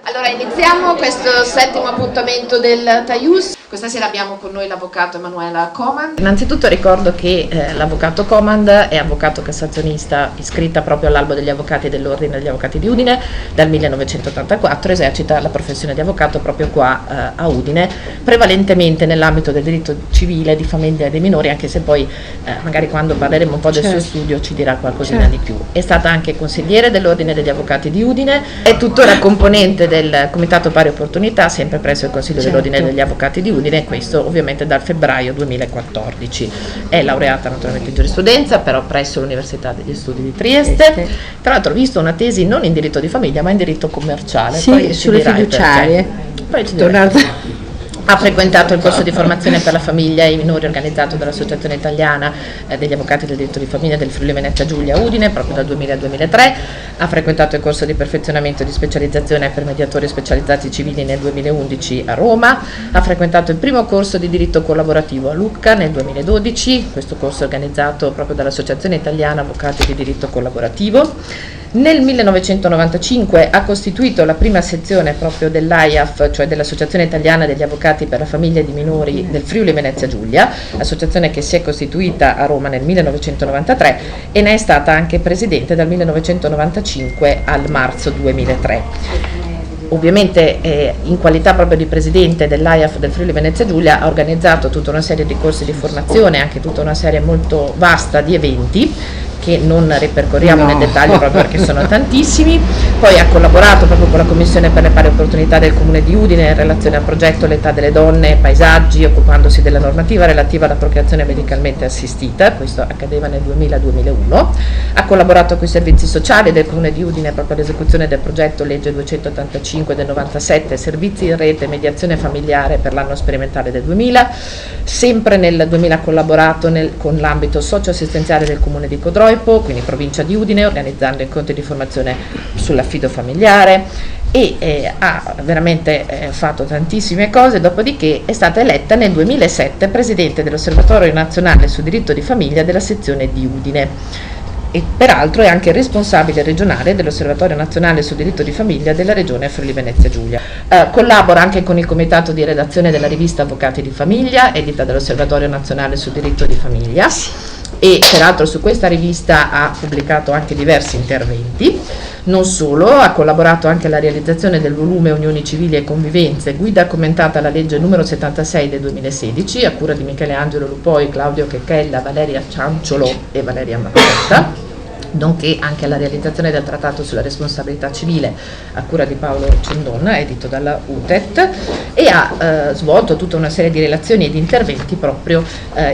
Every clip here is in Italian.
Allora iniziamo questo settimo appuntamento del TAIUS. Questa sera abbiamo con noi l'avvocato Emanuela Comand. Innanzitutto ricordo che l'avvocato Comand è avvocato cassazionista iscritta proprio all'albo degli avvocati dell'Ordine degli Avvocati di Udine dal 1984, esercita la professione di avvocato proprio qua a Udine, prevalentemente nell'ambito del diritto civile, di famiglia e dei minori, anche se poi magari quando parleremo un po' del suo studio ci dirà qualcosina di più. È stata anche consigliere dell'Ordine degli Avvocati di Udine, è tuttora componente del Comitato Pari Opportunità, sempre presso il Consiglio dell'Ordine degli Avvocati di Udine, questo ovviamente dal febbraio 2014. È laureata naturalmente in giurisprudenza, però presso l'Università degli Studi di Trieste. Tra l'altro ho visto una tesi non in diritto di famiglia ma in diritto commerciale. Sì, poi sulle fiduciarie. Poi ci ha frequentato il corso di formazione per la famiglia e i minori organizzato dall'Associazione Italiana degli Avvocati del Diritto di Famiglia del Friuli Venezia Giulia Udine, proprio dal 2000 al 2003. Ha frequentato il corso di perfezionamento e di specializzazione per mediatori specializzati civili nel 2011 a Roma. Ha frequentato il primo corso di diritto collaborativo a Lucca nel 2012, questo corso è organizzato proprio dall'Associazione Italiana Avvocati di Diritto Collaborativo. Nel 1995 ha costituito la prima sezione proprio dell'AIAF, cioè dell'Associazione Italiana degli Avvocati per la Famiglia di Minori del Friuli Venezia Giulia, associazione che si è costituita a Roma nel 1993 e ne è stata anche presidente dal 1995 al marzo 2003. Ovviamente in qualità proprio di presidente dell'AIAF del Friuli Venezia Giulia ha organizzato tutta una serie di corsi di formazione, anche tutta una serie molto vasta di eventi che non ripercorriamo nel dettaglio proprio perché sono tantissimi. Poi ha collaborato proprio con la Commissione per le pari opportunità del Comune di Udine in relazione al progetto L'età delle donne, paesaggi, occupandosi della normativa relativa alla procreazione medicalmente assistita, questo accadeva nel 2000-2001. Ha collaborato con i servizi sociali del Comune di Udine proprio all'esecuzione del progetto Legge 285 del 97, servizi in rete mediazione familiare per l'anno sperimentale del 2000. Sempre nel 2000 ha collaborato con l'ambito socio-assistenziale del Comune di Codroipo, quindi provincia di Udine, organizzando incontri di formazione sull'affido familiare e ha veramente fatto tantissime cose. Dopodiché è stata eletta nel 2007 presidente dell'Osservatorio Nazionale sul Diritto di Famiglia della sezione di Udine. E peraltro è anche responsabile regionale dell'Osservatorio Nazionale sul Diritto di Famiglia della Regione Friuli Venezia Giulia. Collabora anche con il comitato di redazione della rivista Avvocati di Famiglia, edita dall'Osservatorio Nazionale sul Diritto di Famiglia, e peraltro su questa rivista ha pubblicato anche diversi interventi. Non solo, ha collaborato anche alla realizzazione del volume Unioni Civili e Convivenze, guida commentata alla legge numero 76 del 2016, a cura di Michele Angelo Lupoi, Claudio Checchella, Valeria Cianciolo e Valeria Mazzotta, nonché anche alla realizzazione del trattato sulla responsabilità civile a cura di Paolo Cendonna, edito dalla UTET, e ha svolto tutta una serie di relazioni e di interventi proprio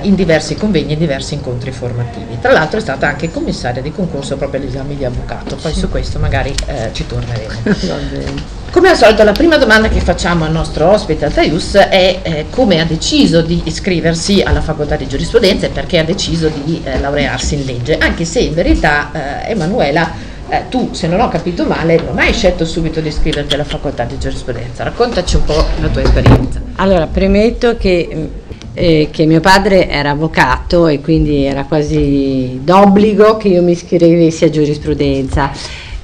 in diversi convegni e diversi incontri formativi. Tra l'altro è stata anche commissaria di concorso proprio agli esami di avvocato, poi su questo magari ci torneremo. Va bene. Come al solito la prima domanda che facciamo al nostro ospite al TAIUS è come ha deciso di iscriversi alla facoltà di giurisprudenza e perché ha deciso di laurearsi in legge, anche se in verità Emanuela, tu, se non ho capito male, non hai scelto subito di iscriverti alla facoltà di giurisprudenza. Raccontaci un po' la tua esperienza. Allora, premetto che mio padre era avvocato e quindi era quasi d'obbligo che io mi iscrivessi a giurisprudenza.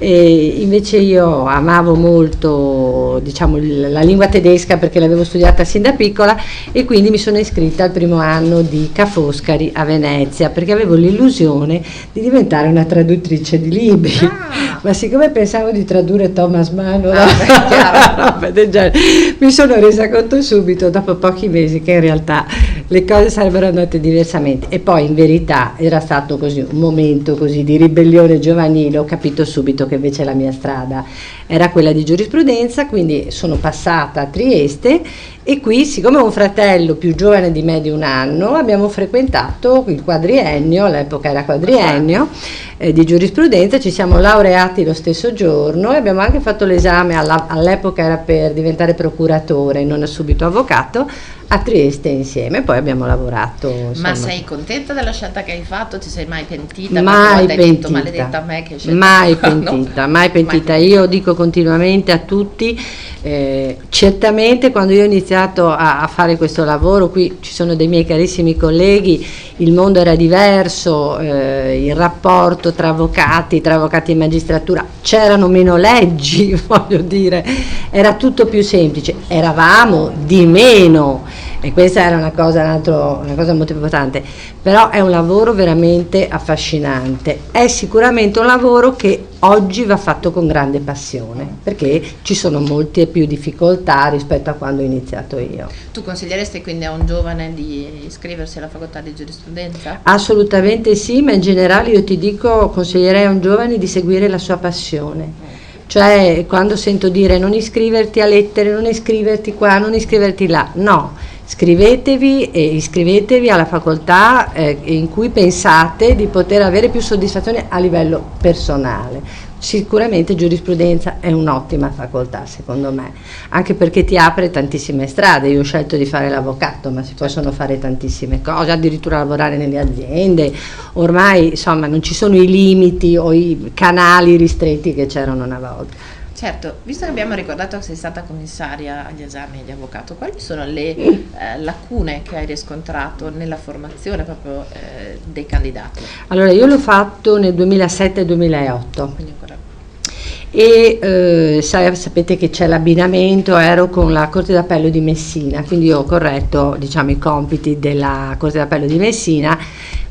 E invece io amavo molto, diciamo, la lingua tedesca perché l'avevo studiata sin da piccola e quindi mi sono iscritta al primo anno di Ca' Foscari a Venezia perché avevo l'illusione di diventare una traduttrice di libri, ma siccome pensavo di tradurre Thomas Mann mi sono resa conto subito dopo pochi mesi che in realtà le cose sarebbero andate diversamente, e poi in verità era stato così un momento così di ribellione giovanile, ho capito subito che invece la mia strada era quella di giurisprudenza, quindi sono passata a Trieste e qui, siccome ho un fratello più giovane di me di un anno, abbiamo frequentato il quadriennio, all'epoca era quadriennio, di giurisprudenza, ci siamo laureati lo stesso giorno e abbiamo anche fatto l'esame, all'epoca era per diventare procuratore, non subito avvocato, a Trieste insieme, poi abbiamo lavorato. Ma insomma. sei contenta della scelta che hai fatto? Ti sei mai pentita? Mai Hai pentita, detto, maledetta a me che hai scelto mai quello. pentita, mai pentita. Io dico continuamente a tutti, certamente quando io ho iniziato a fare questo lavoro, qui ci sono dei miei carissimi colleghi, il mondo era diverso, il rapporto tra avvocati e magistratura, c'erano meno leggi, voglio dire, era tutto più semplice, eravamo di meno. E questa era una cosa molto importante, però è un lavoro veramente affascinante, è sicuramente un lavoro che oggi va fatto con grande passione, perché ci sono molte più difficoltà rispetto a quando ho iniziato io. Tu consiglieresti quindi a un giovane di iscriversi alla facoltà di giurisprudenza? Assolutamente sì, ma in generale io ti dico, consiglierei a un giovane di seguire la sua passione. Cioè, quando sento dire non iscriverti a lettere, non iscriverti qua, non iscriverti là, no, iscrivetevi alla facoltà in cui pensate di poter avere più soddisfazione a livello personale. Sicuramente giurisprudenza è un'ottima facoltà, secondo me, anche perché ti apre tantissime strade. Io ho scelto di fare l'avvocato, ma si possono fare tantissime cose, addirittura lavorare nelle aziende. Ormai, insomma, non ci sono i limiti o i canali ristretti che c'erano una volta. Certo, visto che abbiamo ricordato che sei stata commissaria agli esami di avvocato, quali sono le lacune che hai riscontrato nella formazione proprio dei candidati? Allora, io l'ho fatto nel 2007-2008. Quindi ancora... E sapete che c'è l'abbinamento, ero con la Corte d'Appello di Messina, quindi io ho corretto, diciamo, i compiti della Corte d'Appello di Messina.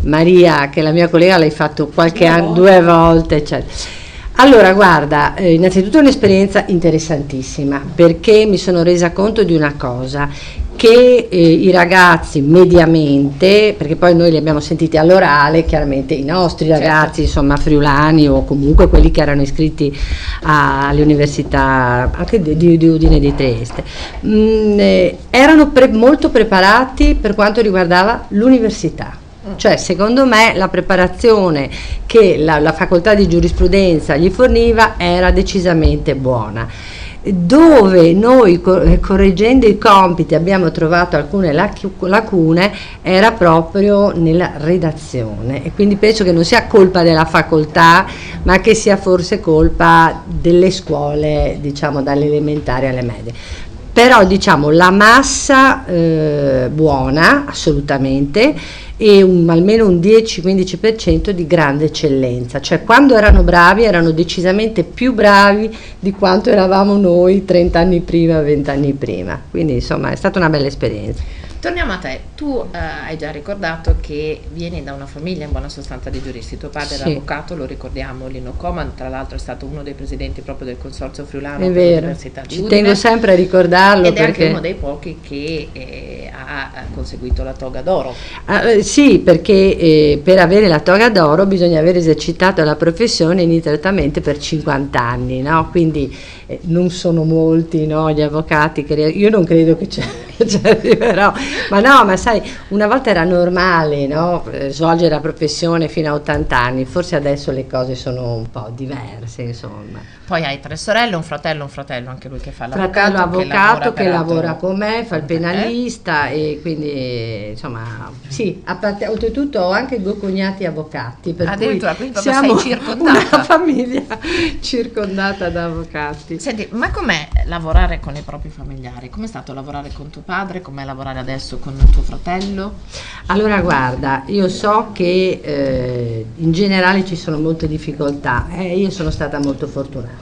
Maria, che è la mia collega, l'hai fatto qualche anno, 2 volte, eccetera. Allora, guarda, innanzitutto è un'esperienza interessantissima, perché mi sono resa conto di una cosa, che i ragazzi mediamente, perché poi noi li abbiamo sentiti all'orale, chiaramente i nostri ragazzi, certo, insomma friulani o comunque quelli che erano iscritti alle università anche di Udine e di Trieste, erano molto preparati per quanto riguardava l'università. Cioè, secondo me la preparazione che la facoltà di giurisprudenza gli forniva era decisamente buona. Dove noi correggendo i compiti abbiamo trovato alcune lacune era proprio nella redazione, e quindi penso che non sia colpa della facoltà, ma che sia forse colpa delle scuole, diciamo dalle elementari alle medie. Però diciamo la massa buona assolutamente, e almeno un 10-15% di grande eccellenza, cioè quando erano bravi erano decisamente più bravi di quanto eravamo noi 30 anni prima, 20 anni prima, quindi insomma è stata una bella esperienza. Torniamo a te, tu hai già ricordato che vieni da una famiglia in buona sostanza di giuristi, tuo padre era avvocato, lo ricordiamo, Lino Coman, tra l'altro è stato uno dei presidenti proprio del Consorzio Friulano dell'Università di Udine. Ci tengo sempre a ricordarlo. Ed è perché... anche uno dei pochi che ha conseguito la toga d'oro. Sì, perché per avere la toga d'oro bisogna aver esercitato la professione ininterrottamente per 50 anni, no? Quindi non sono molti, no, gli avvocati, io non credo che ci arriverò, ma sai, una volta era normale, no, svolgere la professione fino a 80 anni, forse adesso le cose sono un po' diverse, insomma. Poi hai 3 sorelle, un fratello, anche lui che fa l'avvocato. Fratello avvocato che lavora con me, fa il penalista, e quindi insomma sì, oltretutto ho anche 2 cognati avvocati, per cui siamo sei circondata. Una famiglia circondata da avvocati. Senti, ma com'è lavorare con i propri familiari? Com'è stato lavorare con tuo padre? Com'è lavorare adesso con tuo fratello? Allora guarda, io so che in generale ci sono molte difficoltà, io sono stata molto fortunata.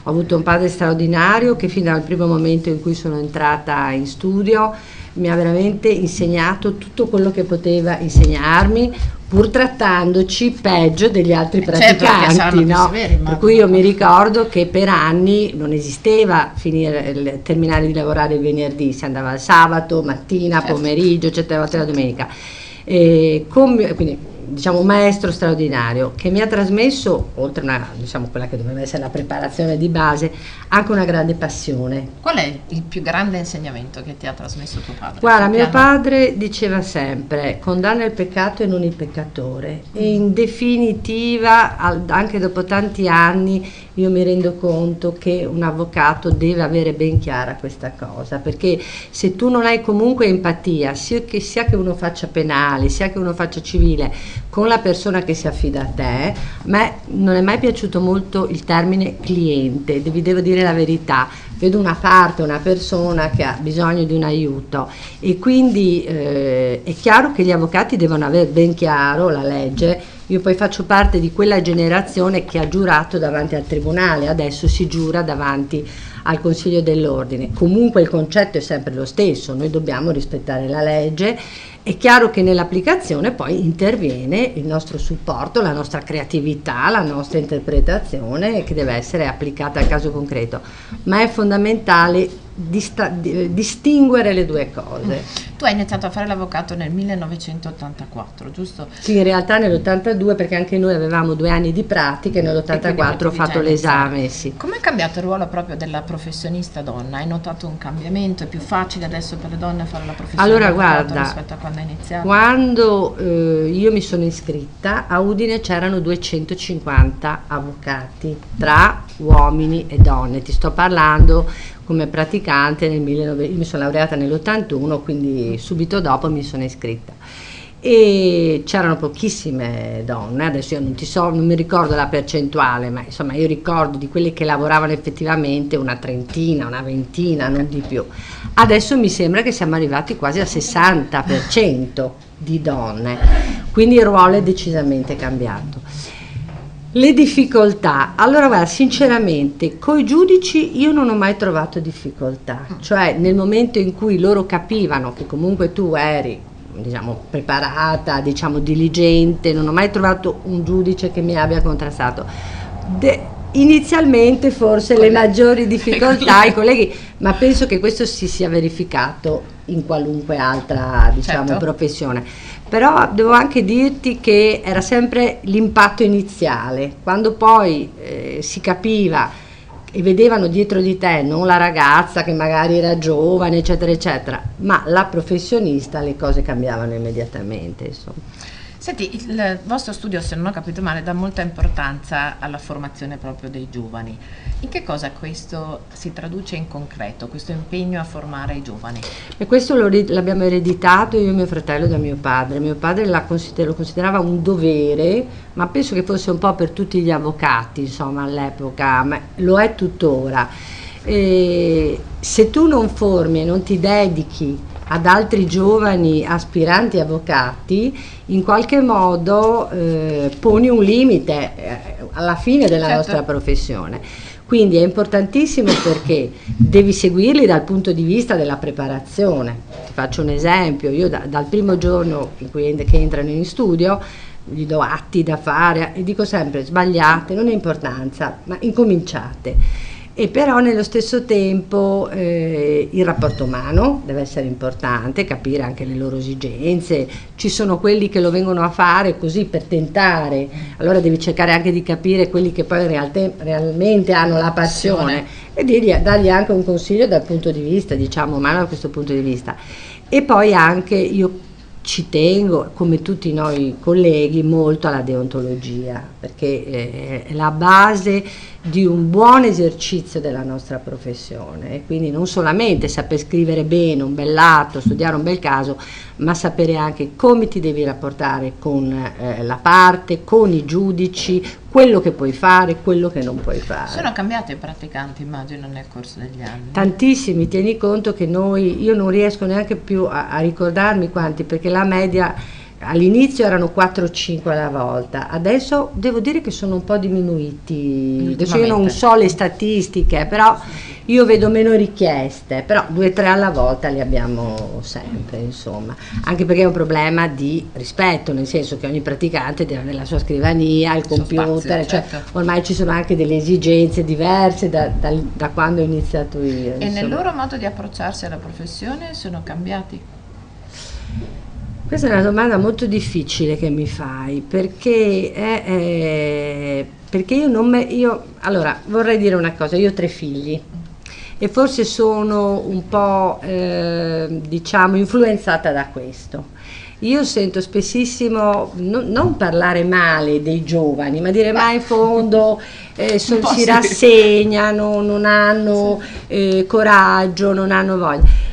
Ho avuto un padre straordinario che fin dal primo momento in cui sono entrata in studio mi ha veramente insegnato tutto quello che poteva insegnarmi, pur trattandoci peggio degli altri praticanti, certo, no? Severi, per cui io mi ricordo che per anni non esisteva terminare di lavorare il venerdì, si andava il sabato, mattina, certo, pomeriggio, certe volte la domenica. Quindi diciamo un maestro straordinario che mi ha trasmesso, oltre a diciamo quella che doveva essere la preparazione di base, anche una grande passione. Qual è il più grande insegnamento che ti ha trasmesso tuo padre? Guarda, mio padre diceva sempre: condanna il peccato e non il peccatore, e in definitiva anche dopo tanti anni io mi rendo conto che un avvocato deve avere ben chiara questa cosa, perché se tu non hai comunque empatia, sia che uno faccia penale, sia che uno faccia civile, con la persona che si affida a te, a me non è mai piaciuto molto il termine cliente, devo dire la verità, vedo una parte, una persona che ha bisogno di un aiuto e quindi è chiaro che gli avvocati devono avere ben chiaro la legge. Io poi faccio parte di quella generazione che ha giurato davanti al tribunale, adesso si giura davanti al Consiglio dell'Ordine. Comunque il concetto è sempre lo stesso, noi dobbiamo rispettare la legge. È chiaro che nell'applicazione poi interviene il nostro supporto, la nostra creatività, la nostra interpretazione che deve essere applicata al caso concreto, ma è fondamentale distinguere le due cose. Tu hai iniziato a fare l'avvocato nel 1984, giusto? Sì, in realtà nell'82, perché anche noi avevamo 2 anni di pratica e nell'84 ho fatto l'esame. Sì. Come è cambiato il ruolo proprio della professionista donna? Hai notato un cambiamento? È più facile adesso per le donne fare la professione allora, di avvocato guarda, rispetto a quando hai iniziato? Quando io mi sono iscritta, a Udine c'erano 250 avvocati, tra uomini e donne. Ti sto parlando come praticante io mi sono laureata nell'81, quindi subito dopo mi sono iscritta. E c'erano pochissime donne, adesso io non mi ricordo la percentuale, ma insomma io ricordo di quelle che lavoravano effettivamente una trentina, una ventina, non di più. Adesso mi sembra che siamo arrivati quasi al 60% di donne, quindi il ruolo è decisamente cambiato. Le difficoltà, allora guarda, sinceramente coi giudici io non ho mai trovato difficoltà, cioè nel momento in cui loro capivano che comunque tu eri, diciamo, preparata, diciamo diligente, non ho mai trovato un giudice che mi abbia contrastato. Inizialmente forse le maggiori difficoltà i colleghi, ma penso che questo si sia verificato in qualunque altra, diciamo, certo, professione. Però devo anche dirti che era sempre l'impatto iniziale, quando poi si capiva e vedevano dietro di te non la ragazza che magari era giovane, eccetera, eccetera, ma la professionista, le cose cambiavano immediatamente, insomma. Senti, il vostro studio, se non ho capito male, dà molta importanza alla formazione proprio dei giovani. In che cosa questo si traduce in concreto, questo impegno a formare i giovani? E questo l'abbiamo ereditato io e mio fratello da mio padre. Mio padre lo considerava un dovere, ma penso che fosse un po' per tutti gli avvocati, insomma, all'epoca, ma lo è tuttora. Se tu non formi e non ti dedichi ad altri giovani aspiranti avvocati, in qualche modo poni un limite alla fine della certo, nostra professione. Quindi è importantissimo perché devi seguirli dal punto di vista della preparazione. Ti faccio un esempio, io dal primo giorno che entrano in studio gli do atti da fare e dico sempre sbagliate, non ha importanza, ma incominciate. E però nello stesso tempo il rapporto umano deve essere importante, capire anche le loro esigenze. Ci sono quelli che lo vengono a fare così per tentare, allora devi cercare anche di capire quelli che poi realmente hanno la passione e dargli anche un consiglio dal punto di vista, diciamo, umano da questo punto di vista. E poi anche io ci tengo, come tutti noi colleghi, molto alla deontologia, perché è la base di un buon esercizio della nostra professione, e quindi non solamente saper scrivere bene un bell'atto, studiare un bel caso, ma sapere anche come ti devi rapportare con la parte, con i giudici, quello che puoi fare, quello che non puoi fare. Sono cambiati i praticanti, immagino, nel corso degli anni. Tantissimi, tieni conto che io non riesco neanche più a ricordarmi quanti, perché la media all'inizio erano 4-5 alla volta, adesso devo dire che sono un po' diminuiti, adesso io non so le statistiche, però io vedo meno richieste, però 2-3 alla volta li abbiamo sempre, insomma, anche perché è un problema di rispetto, nel senso che ogni praticante deve avere la sua scrivania, il computer, spazio, cioè certo, ormai ci sono anche delle esigenze diverse da quando ho iniziato io. E nel loro modo di approcciarsi alla professione sono cambiati? Questa è una domanda molto difficile che mi fai, perché allora vorrei dire una cosa, io ho 3 figli e forse sono un po' diciamo influenzata da questo. io sento spessissimo non parlare male dei giovani, ma dire ma in fondo si rassegnano, non hanno coraggio, non hanno voglia.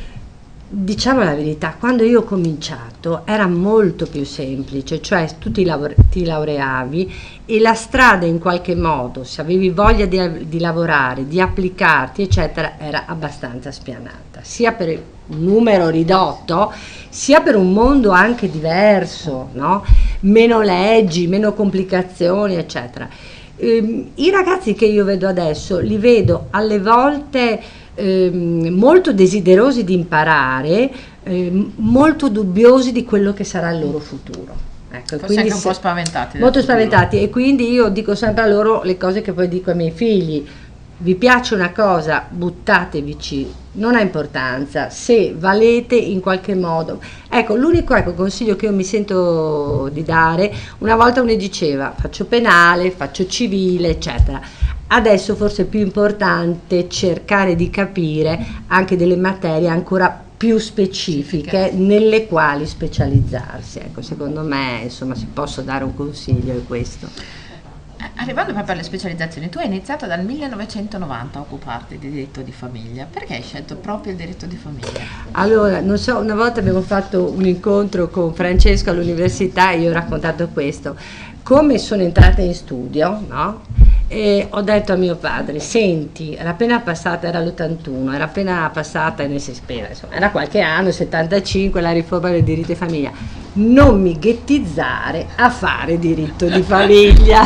Diciamo la verità, quando io ho cominciato era molto più semplice, cioè tu ti laureavi e la strada in qualche modo, se avevi voglia di lavorare, di applicarti, eccetera, era abbastanza spianata, sia per un numero ridotto, sia per un mondo anche diverso, no? Meno leggi, meno complicazioni, eccetera. I ragazzi che io vedo adesso, li vedo alle volte molto desiderosi di imparare, molto dubbiosi di quello che sarà il loro futuro. Ecco, forse anche un po' spaventati. Molto spaventati, e quindi io dico sempre a loro le cose che poi dico ai miei figli: vi piace una cosa, buttatevici, non ha importanza, se valete in qualche modo. Ecco, l'unico consiglio che io mi sento di dare, una volta uno diceva faccio penale, faccio civile, eccetera. Adesso forse è più importante cercare di capire anche delle materie ancora più specifiche nelle quali specializzarsi. Ecco, secondo me, insomma, se posso dare un consiglio è questo. Arrivando proprio alle specializzazioni, tu hai iniziato dal 1990 a occuparti di diritto di famiglia. Perché hai scelto proprio il diritto di famiglia? Allora, non so, una volta abbiamo fatto un incontro con Francesco all'università e io ho raccontato questo. Come sono entrata in studio, no? E ho detto a mio padre: senti, era appena passata, era l'81, era appena passata, insomma, era qualche anno, 75, la riforma del diritto di famiglia, non mi ghettizzare a fare diritto di famiglia,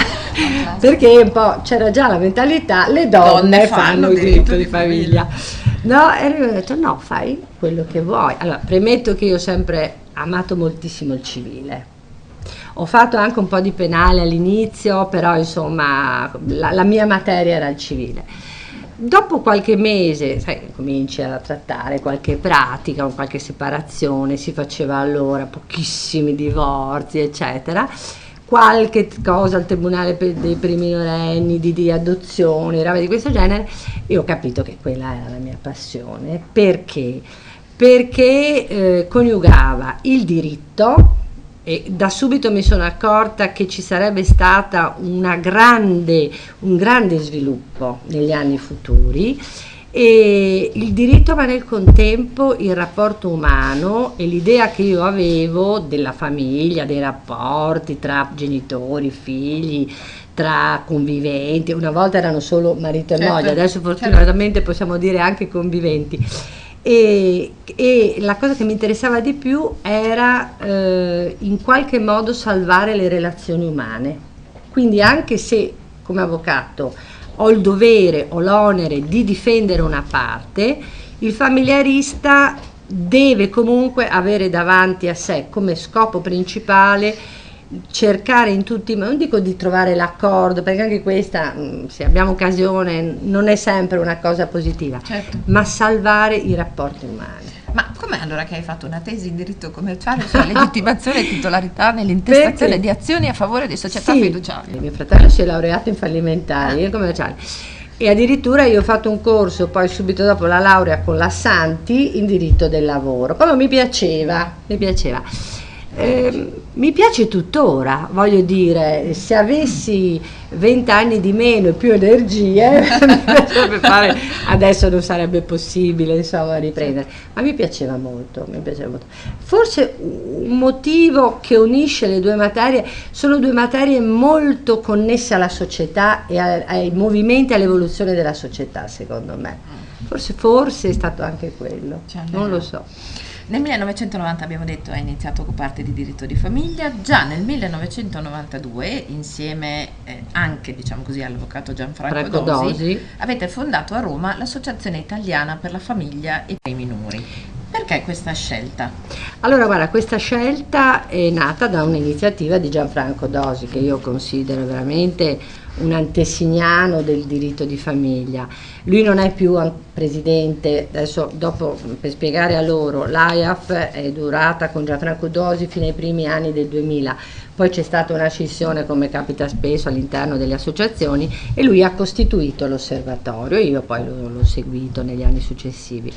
perché un po' c'era già la mentalità, le donne fanno il diritto di famiglia. No, e lui ha detto: no, fai quello che vuoi. Allora, premetto che io ho sempre amato moltissimo il civile. Ho fatto anche un po' di penale all'inizio, però insomma la mia materia era il civile. Dopo qualche mese, sai, cominci a trattare qualche pratica, qualche separazione, si faceva allora, pochissimi divorzi, eccetera, qualche cosa al tribunale per i minorenni, di adozioni, roba di questo genere. Io ho capito che quella era la mia passione. Perché? Perché coniugava il diritto. E da subito mi sono accorta che ci sarebbe stata un grande sviluppo negli anni futuri, e il diritto, ma nel contempo il rapporto umano e l'idea che io avevo della famiglia, dei rapporti tra genitori, figli, tra conviventi. Una volta erano solo marito e moglie, adesso fortunatamente possiamo dire anche conviventi. E la cosa che mi interessava di più era in qualche modo salvare le relazioni umane. Quindi anche se come avvocato ho il dovere, ho l'onere di difendere una parte, il familiarista deve comunque avere davanti a sé come scopo principale cercare in tutti, ma non dico di trovare l'accordo, perché anche questa, se abbiamo occasione, non è sempre una cosa positiva, ma salvare i rapporti umani. Ma com'è allora che hai fatto una tesi in diritto commerciale sulla legittimazione e titolarità nell'intestazione di azioni a favore di società fiduciarie? Mio fratello si è laureato in fallimentari e commerciali, e addirittura io ho fatto un corso poi subito dopo la laurea con la Santi in diritto del lavoro. Poi mi piaceva. Mi piace tuttora, voglio dire, se avessi 20 anni di meno e più energie mi piacerebbe fare, adesso non sarebbe possibile insomma riprendere, ma mi piaceva molto. Forse un motivo che unisce le due materie, sono due materie molto connesse alla società e ai movimenti, all'evoluzione della società, secondo me. Forse è stato anche quello, non lo so. Nel 1990 abbiamo detto hai iniziato a occuparti di diritto di famiglia, già nel 1992 insieme anche diciamo così all'avvocato Gianfranco Dosi avete fondato a Roma l'Associazione Italiana per la Famiglia e per i Minori. Perché questa scelta? Allora guarda, questa scelta è nata da un'iniziativa di Gianfranco Dosi, che io considero veramente un antesignano del diritto di famiglia. Lui non è più presidente, adesso dopo per spiegare a loro, l'AIAF è durata con Gianfranco Dosi fino ai primi anni del 2000, poi c'è stata una scissione, come capita spesso all'interno delle associazioni, e lui ha costituito l'osservatorio, io poi l'ho seguito negli anni successivi.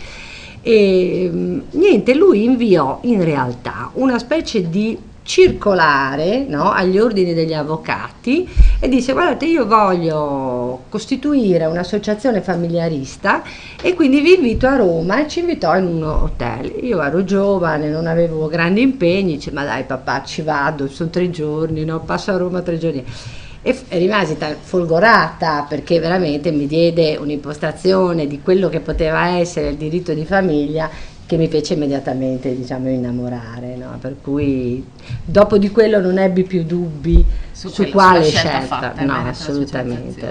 E niente, lui inviò in realtà una specie di circolare, no, agli ordini degli avvocati e disse: guardate, io voglio costituire un'associazione familiarista e quindi vi invito a Roma, e ci invitò in un hotel. Io ero giovane, non avevo grandi impegni, dice: ma dai papà, ci vado, sono 3 giorni, no, passo a Roma 3 giorni. E rimasi folgorata, perché veramente mi diede un'impostazione di quello che poteva essere il diritto di famiglia, che mi fece immediatamente, diciamo, innamorare, no? Per cui dopo di quello non ebbi più dubbi su quale scelta fatta, no, assolutamente.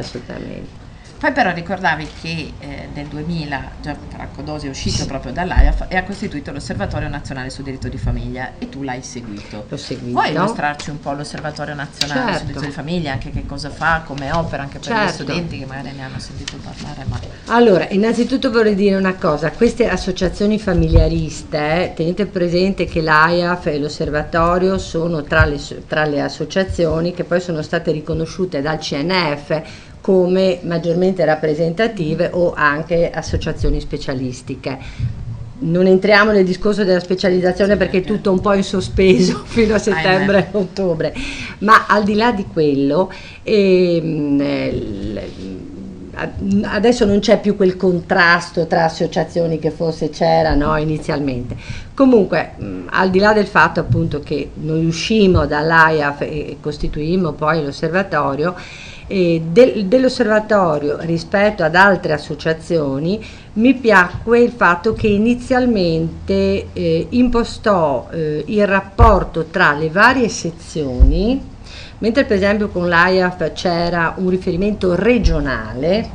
Poi però ricordavi che nel 2000 Franco Dosi è uscito proprio dall'AIAF e ha costituito l'Osservatorio Nazionale sul Diritto di Famiglia, e tu l'hai seguito. L'ho seguito. Puoi illustrarci un po' l'Osservatorio Nazionale sul Diritto di Famiglia, anche che cosa fa, come opera, anche per gli studenti che magari ne hanno sentito parlare? Allora, innanzitutto vorrei dire una cosa: queste associazioni familiariste, tenete presente che l'AIAF e l'Osservatorio sono tra le associazioni che poi sono state riconosciute dal CNF come maggiormente rappresentative o anche associazioni specialistiche. Non entriamo nel discorso della specializzazione perché è tutto un po' in sospeso fino a settembre-ottobre, ma al di là di quello adesso non c'è più quel contrasto tra associazioni che forse c'era, no, inizialmente. Comunque, al di là del fatto appunto che noi uscimmo dall'AIAF e costituimmo poi l'osservatorio, dell'osservatorio rispetto ad altre associazioni mi piacque il fatto che inizialmente impostò il rapporto tra le varie sezioni, mentre per esempio con l'AIAF c'era un riferimento regionale,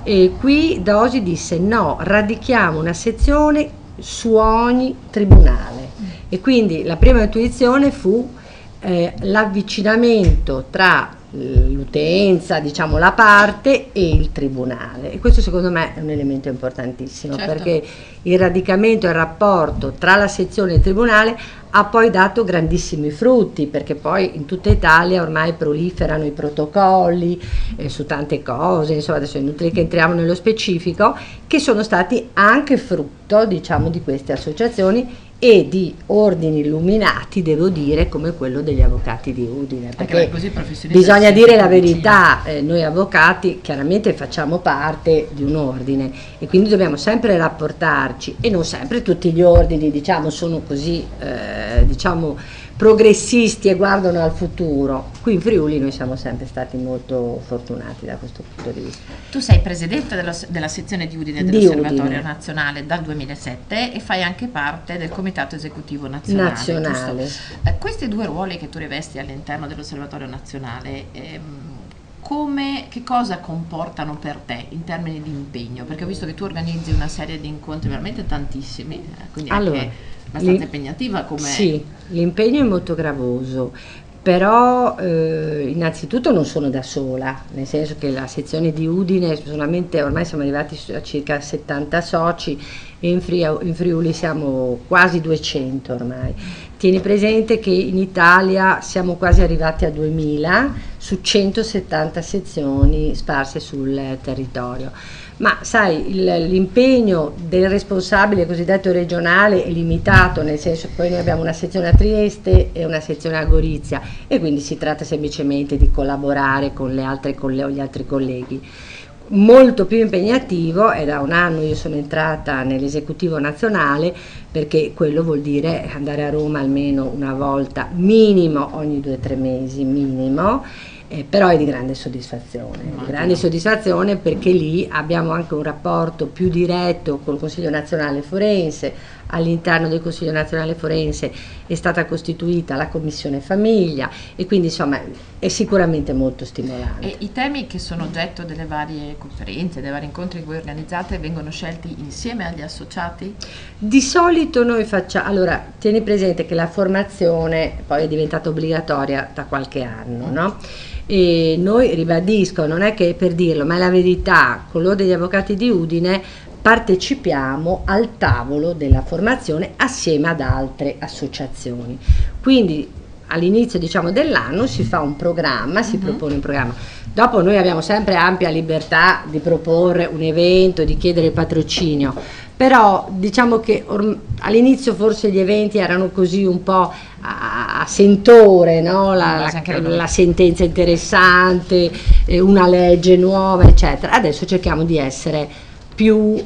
e qui Dosi disse: no, radichiamo una sezione su ogni tribunale. E quindi la prima intuizione fu l'avvicinamento tra l'utenza, diciamo la parte, e il tribunale, e questo secondo me è un elemento importantissimo, perché il radicamento e il rapporto tra la sezione e il tribunale ha poi dato grandissimi frutti, perché poi in tutta Italia ormai proliferano i protocolli su tante cose, insomma adesso è inutile che entriamo nello specifico, che sono stati anche frutto, diciamo, di queste associazioni e di ordini illuminati, devo dire, come quello degli avvocati di Udine, perché bisogna dire la verità, noi avvocati chiaramente facciamo parte di un ordine e quindi dobbiamo sempre rapportarci, e non sempre tutti gli ordini, diciamo, sono così diciamo progressisti e guardano al futuro. Qui in Friuli noi siamo sempre stati molto fortunati da questo punto di vista. Tu sei presidente della sezione di Udine dell'Osservatorio Nazionale dal 2007 e fai anche parte del Comitato Esecutivo Nazionale. Questi 2 ruoli che tu rivesti all'interno dell'Osservatorio Nazionale, che cosa comportano per te in termini di impegno? Perché ho visto che tu organizzi una serie di incontri veramente tantissimi, quindi anche abbastanza impegnativa come... Sì, l'impegno è molto gravoso, però innanzitutto non sono da sola, nel senso che la sezione di Udine solamente, ormai siamo arrivati a circa 70 soci, e in Friuli siamo quasi 200 ormai. Tieni presente che in Italia siamo quasi arrivati a 2000 su 170 sezioni sparse sul territorio. Ma sai, l'impegno del responsabile cosiddetto regionale è limitato, nel senso che poi noi abbiamo una sezione a Trieste e una sezione a Gorizia, e quindi si tratta semplicemente di collaborare con gli altri colleghi. Molto più impegnativo, è da 1 anno io sono entrata nell'esecutivo nazionale, perché quello vuol dire andare a Roma almeno una volta, minimo ogni 2 o 3 mesi, minimo. Però è di grande soddisfazione, perché lì abbiamo anche un rapporto più diretto col Consiglio Nazionale Forense. All'interno del Consiglio Nazionale Forense è stata costituita la Commissione Famiglia, e quindi insomma è sicuramente molto stimolante. E i temi che sono oggetto delle varie conferenze, dei vari incontri che voi organizzate, vengono scelti insieme agli associati? Di solito noi facciamo, allora tieni presente che la formazione poi è diventata obbligatoria da qualche anno, no? E noi, ribadisco, non è che per dirlo, ma è la verità, con l'Ordine degli Avvocati di Udine partecipiamo al tavolo della formazione assieme ad altre associazioni. Quindi all'inizio, diciamo, dell'anno si fa un programma, si propone un programma. Dopo noi abbiamo sempre ampia libertà di proporre un evento, di chiedere il patrocinio, però diciamo che all'inizio forse gli eventi erano così un po' a sentore, no? La sentenza interessante, una legge nuova, eccetera. Adesso cerchiamo di essere più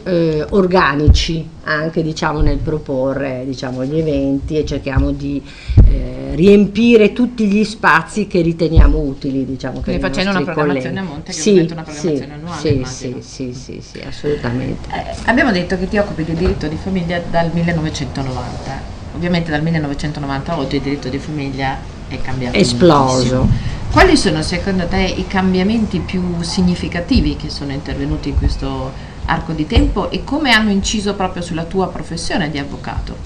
organici anche, diciamo, nel proporre, diciamo, gli eventi, e cerchiamo di riempire tutti gli spazi che riteniamo utili, diciamo. Quindi facendo una programmazione a monte, che diventa una programmazione annuale. Sì, assolutamente. Abbiamo detto che ti occupi di diritto di famiglia dal 1990. Ovviamente dal 1990 a oggi il diritto di famiglia è cambiato, esploso moltissimo. Quali sono secondo te i cambiamenti più significativi che sono intervenuti in questo arco di tempo e come hanno inciso proprio sulla tua professione di avvocato?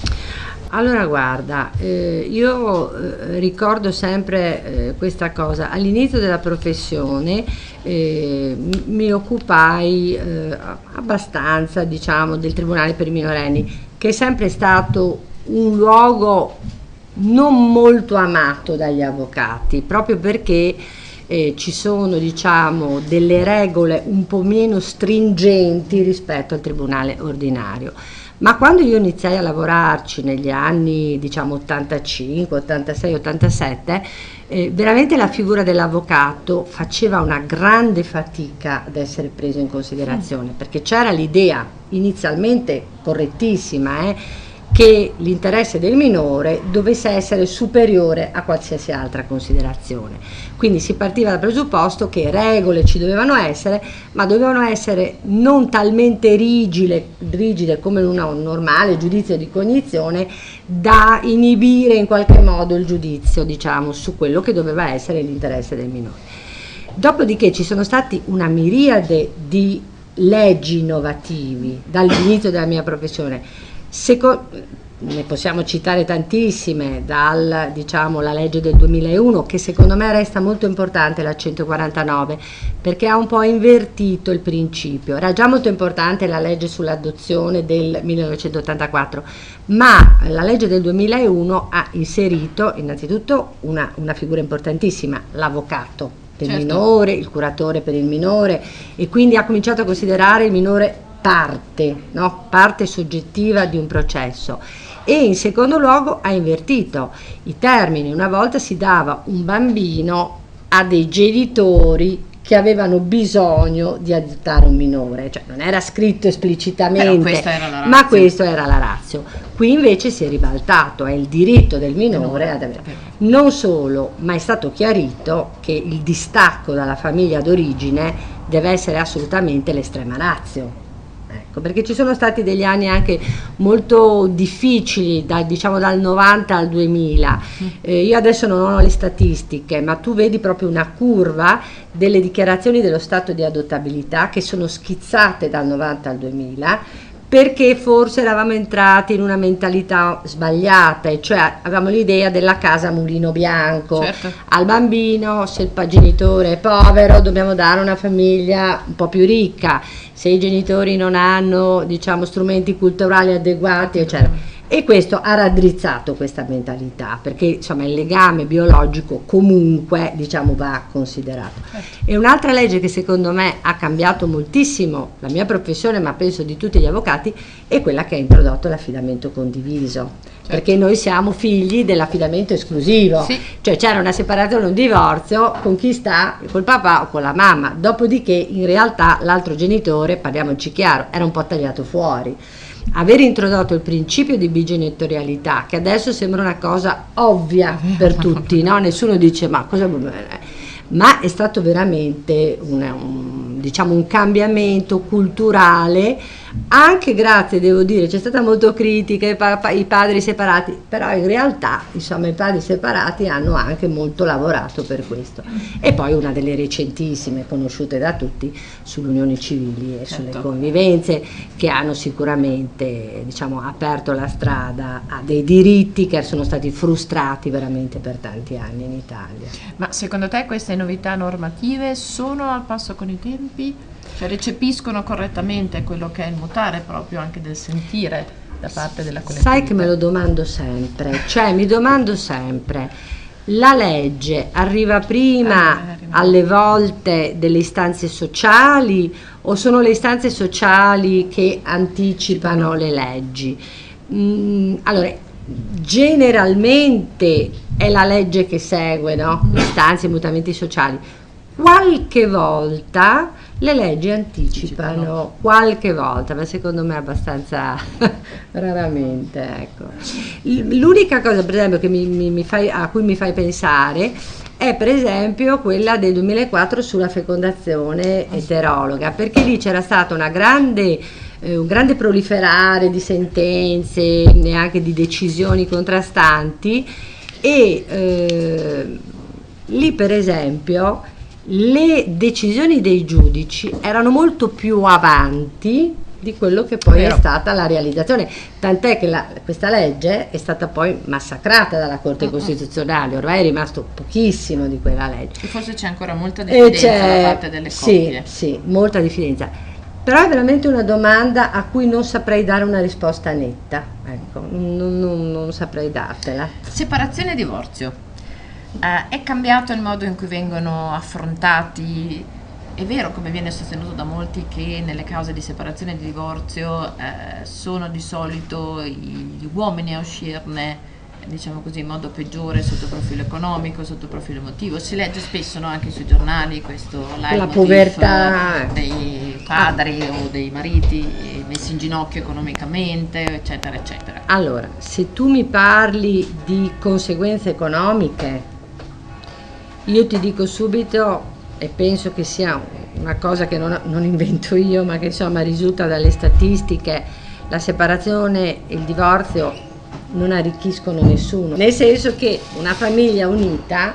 Allora guarda, io ricordo sempre questa cosa. All'inizio della professione mi occupai abbastanza, diciamo, del Tribunale per i minorenni, che è sempre stato un luogo non molto amato dagli avvocati, proprio perché ci sono, diciamo, delle regole un po' meno stringenti rispetto al tribunale ordinario. Ma quando io iniziai a lavorarci negli anni, diciamo, 85, 86, 87, veramente la figura dell'avvocato faceva una grande fatica ad essere presa in considerazione, perché c'era l'idea inizialmente correttissima, che l'interesse del minore dovesse essere superiore a qualsiasi altra considerazione. Quindi si partiva dal presupposto che regole ci dovevano essere, ma dovevano essere non talmente rigide come in un normale giudizio di cognizione, da inibire in qualche modo il giudizio, diciamo, su quello che doveva essere l'interesse del minore. Dopodiché ci sono stati una miriade di leggi innovativi dall'inizio della mia professione. Ne possiamo citare tantissime, diciamo, la legge del 2001, che secondo me resta molto importante, la 149, perché ha un po' invertito il principio. Era già molto importante la legge sull'adozione del 1984, ma la legge del 2001 ha inserito innanzitutto una figura importantissima, l'avvocato del minore, il curatore per il minore, e quindi ha cominciato a considerare il minore parte soggettiva di un processo. E in secondo luogo ha invertito i termini. Una volta si dava un bambino a dei genitori che avevano bisogno di adottare un minore, cioè non era scritto esplicitamente, ma questa era la ratio. Qui invece si è ribaltato, è il diritto del minore ad avere. Non solo, ma è stato chiarito che il distacco dalla famiglia d'origine deve essere assolutamente l'estrema ratio. Ecco, perché ci sono stati degli anni anche molto difficili, diciamo dal 90 al 2000. Io adesso non ho le statistiche, ma tu vedi proprio una curva delle dichiarazioni dello stato di adottabilità che sono schizzate dal 90 al 2000, perché forse eravamo entrati in una mentalità sbagliata, e cioè avevamo l'idea della casa mulino bianco. Certo. Al bambino, se il genitore è povero, dobbiamo dare una famiglia un po' più ricca, se i genitori non hanno, diciamo, strumenti culturali adeguati, eccetera. E questo ha raddrizzato questa mentalità, perché insomma il legame biologico comunque, diciamo, va considerato. Certo. E un'altra legge che secondo me ha cambiato moltissimo la mia professione, ma penso di tutti gli avvocati, è quella che ha introdotto l'affidamento condiviso. Certo. Perché noi siamo figli dell'affidamento esclusivo, sì. Cioè c'era una separazione, un divorzio, con chi sta, col papà o con la mamma, dopodiché in realtà l'altro genitore, parliamoci chiaro, era un po' tagliato fuori. Aver introdotto il principio di bigenitorialità, che adesso sembra una cosa ovvia per tutti, no? Nessuno dice ma cosa, ma è stato veramente un cambiamento culturale, anche grazie, devo dire, c'è stata molto critica, i padri separati, però in realtà insomma i padri separati hanno anche molto lavorato per questo. E poi una delle recentissime, conosciute da tutti, sulle unioni civili e sulle convivenze, che hanno sicuramente, diciamo, aperto la strada a dei diritti che sono stati frustrati veramente per tanti anni in Italia. Ma secondo te queste novità normative sono al passo con i tempi? Cioè recepiscono correttamente quello che è il mutare proprio anche del sentire da parte della collettività? Sai che me lo domando sempre, cioè mi domando sempre, la legge arriva prima alle volte delle istanze sociali o sono le istanze sociali che anticipano le leggi? Allora, generalmente è la legge che segue, no? Istanze e mutamenti sociali. Qualche volta le leggi anticipano, qualche volta, ma secondo me abbastanza raramente, ecco. L'unica cosa, per esempio, che a cui mi fai pensare è per esempio quella del 2004 sulla fecondazione eterologa, perché lì c'era stato un grande proliferare di sentenze e anche di decisioni contrastanti e lì per esempio le decisioni dei giudici erano molto più avanti di quello che poi è stata la realizzazione, tant'è che questa legge è stata poi massacrata dalla Corte Costituzionale, ormai è rimasto pochissimo di quella legge. E forse c'è ancora molta diffidenza da parte delle coppie. Sì, molta diffidenza. Però è veramente una domanda a cui non saprei dare una risposta netta, ecco, non saprei dartela. Separazione e divorzio. È cambiato il modo in cui vengono affrontati? È vero, come viene sostenuto da molti, che nelle cause di separazione e di divorzio sono di solito gli uomini a uscirne, diciamo così, in modo peggiore sotto profilo economico, sotto profilo emotivo. Si legge spesso, no, anche sui giornali questo la povertà dei padri o dei mariti messi in ginocchio economicamente, eccetera eccetera. Allora, se tu mi parli di conseguenze economiche, io ti dico subito, e penso che sia una cosa che non invento io, ma che insomma risulta dalle statistiche, la separazione e il divorzio non arricchiscono nessuno, nel senso che una famiglia unita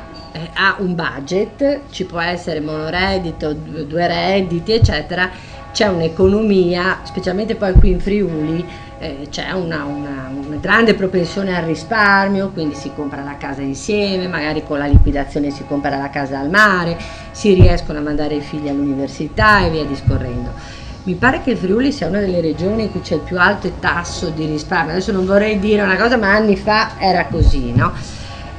ha un budget, ci può essere monoreddito, due redditi eccetera, c'è un'economia, specialmente poi qui in Friuli c'è una grande propensione al risparmio, quindi si compra la casa insieme, magari con la liquidazione si compra la casa al mare, si riescono a mandare i figli all'università e via discorrendo. Mi pare che il Friuli sia una delle regioni in cui c'è il più alto tasso di risparmio, adesso non vorrei dire una cosa, ma anni fa era così, no?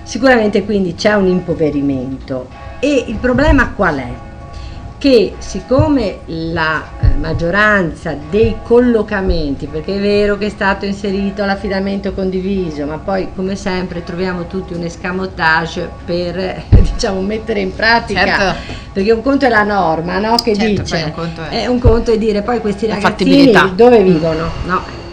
Sicuramente quindi c'è un impoverimento e il problema qual è? Che siccome la maggioranza dei collocamenti, perché è vero che è stato inserito l'affidamento condiviso, ma poi come sempre troviamo tutti un escamotage per diciamo mettere in pratica, certo. Perché un conto è la norma, no? Che certo, dice un conto è dire poi questi ragazzini dove vivono, no?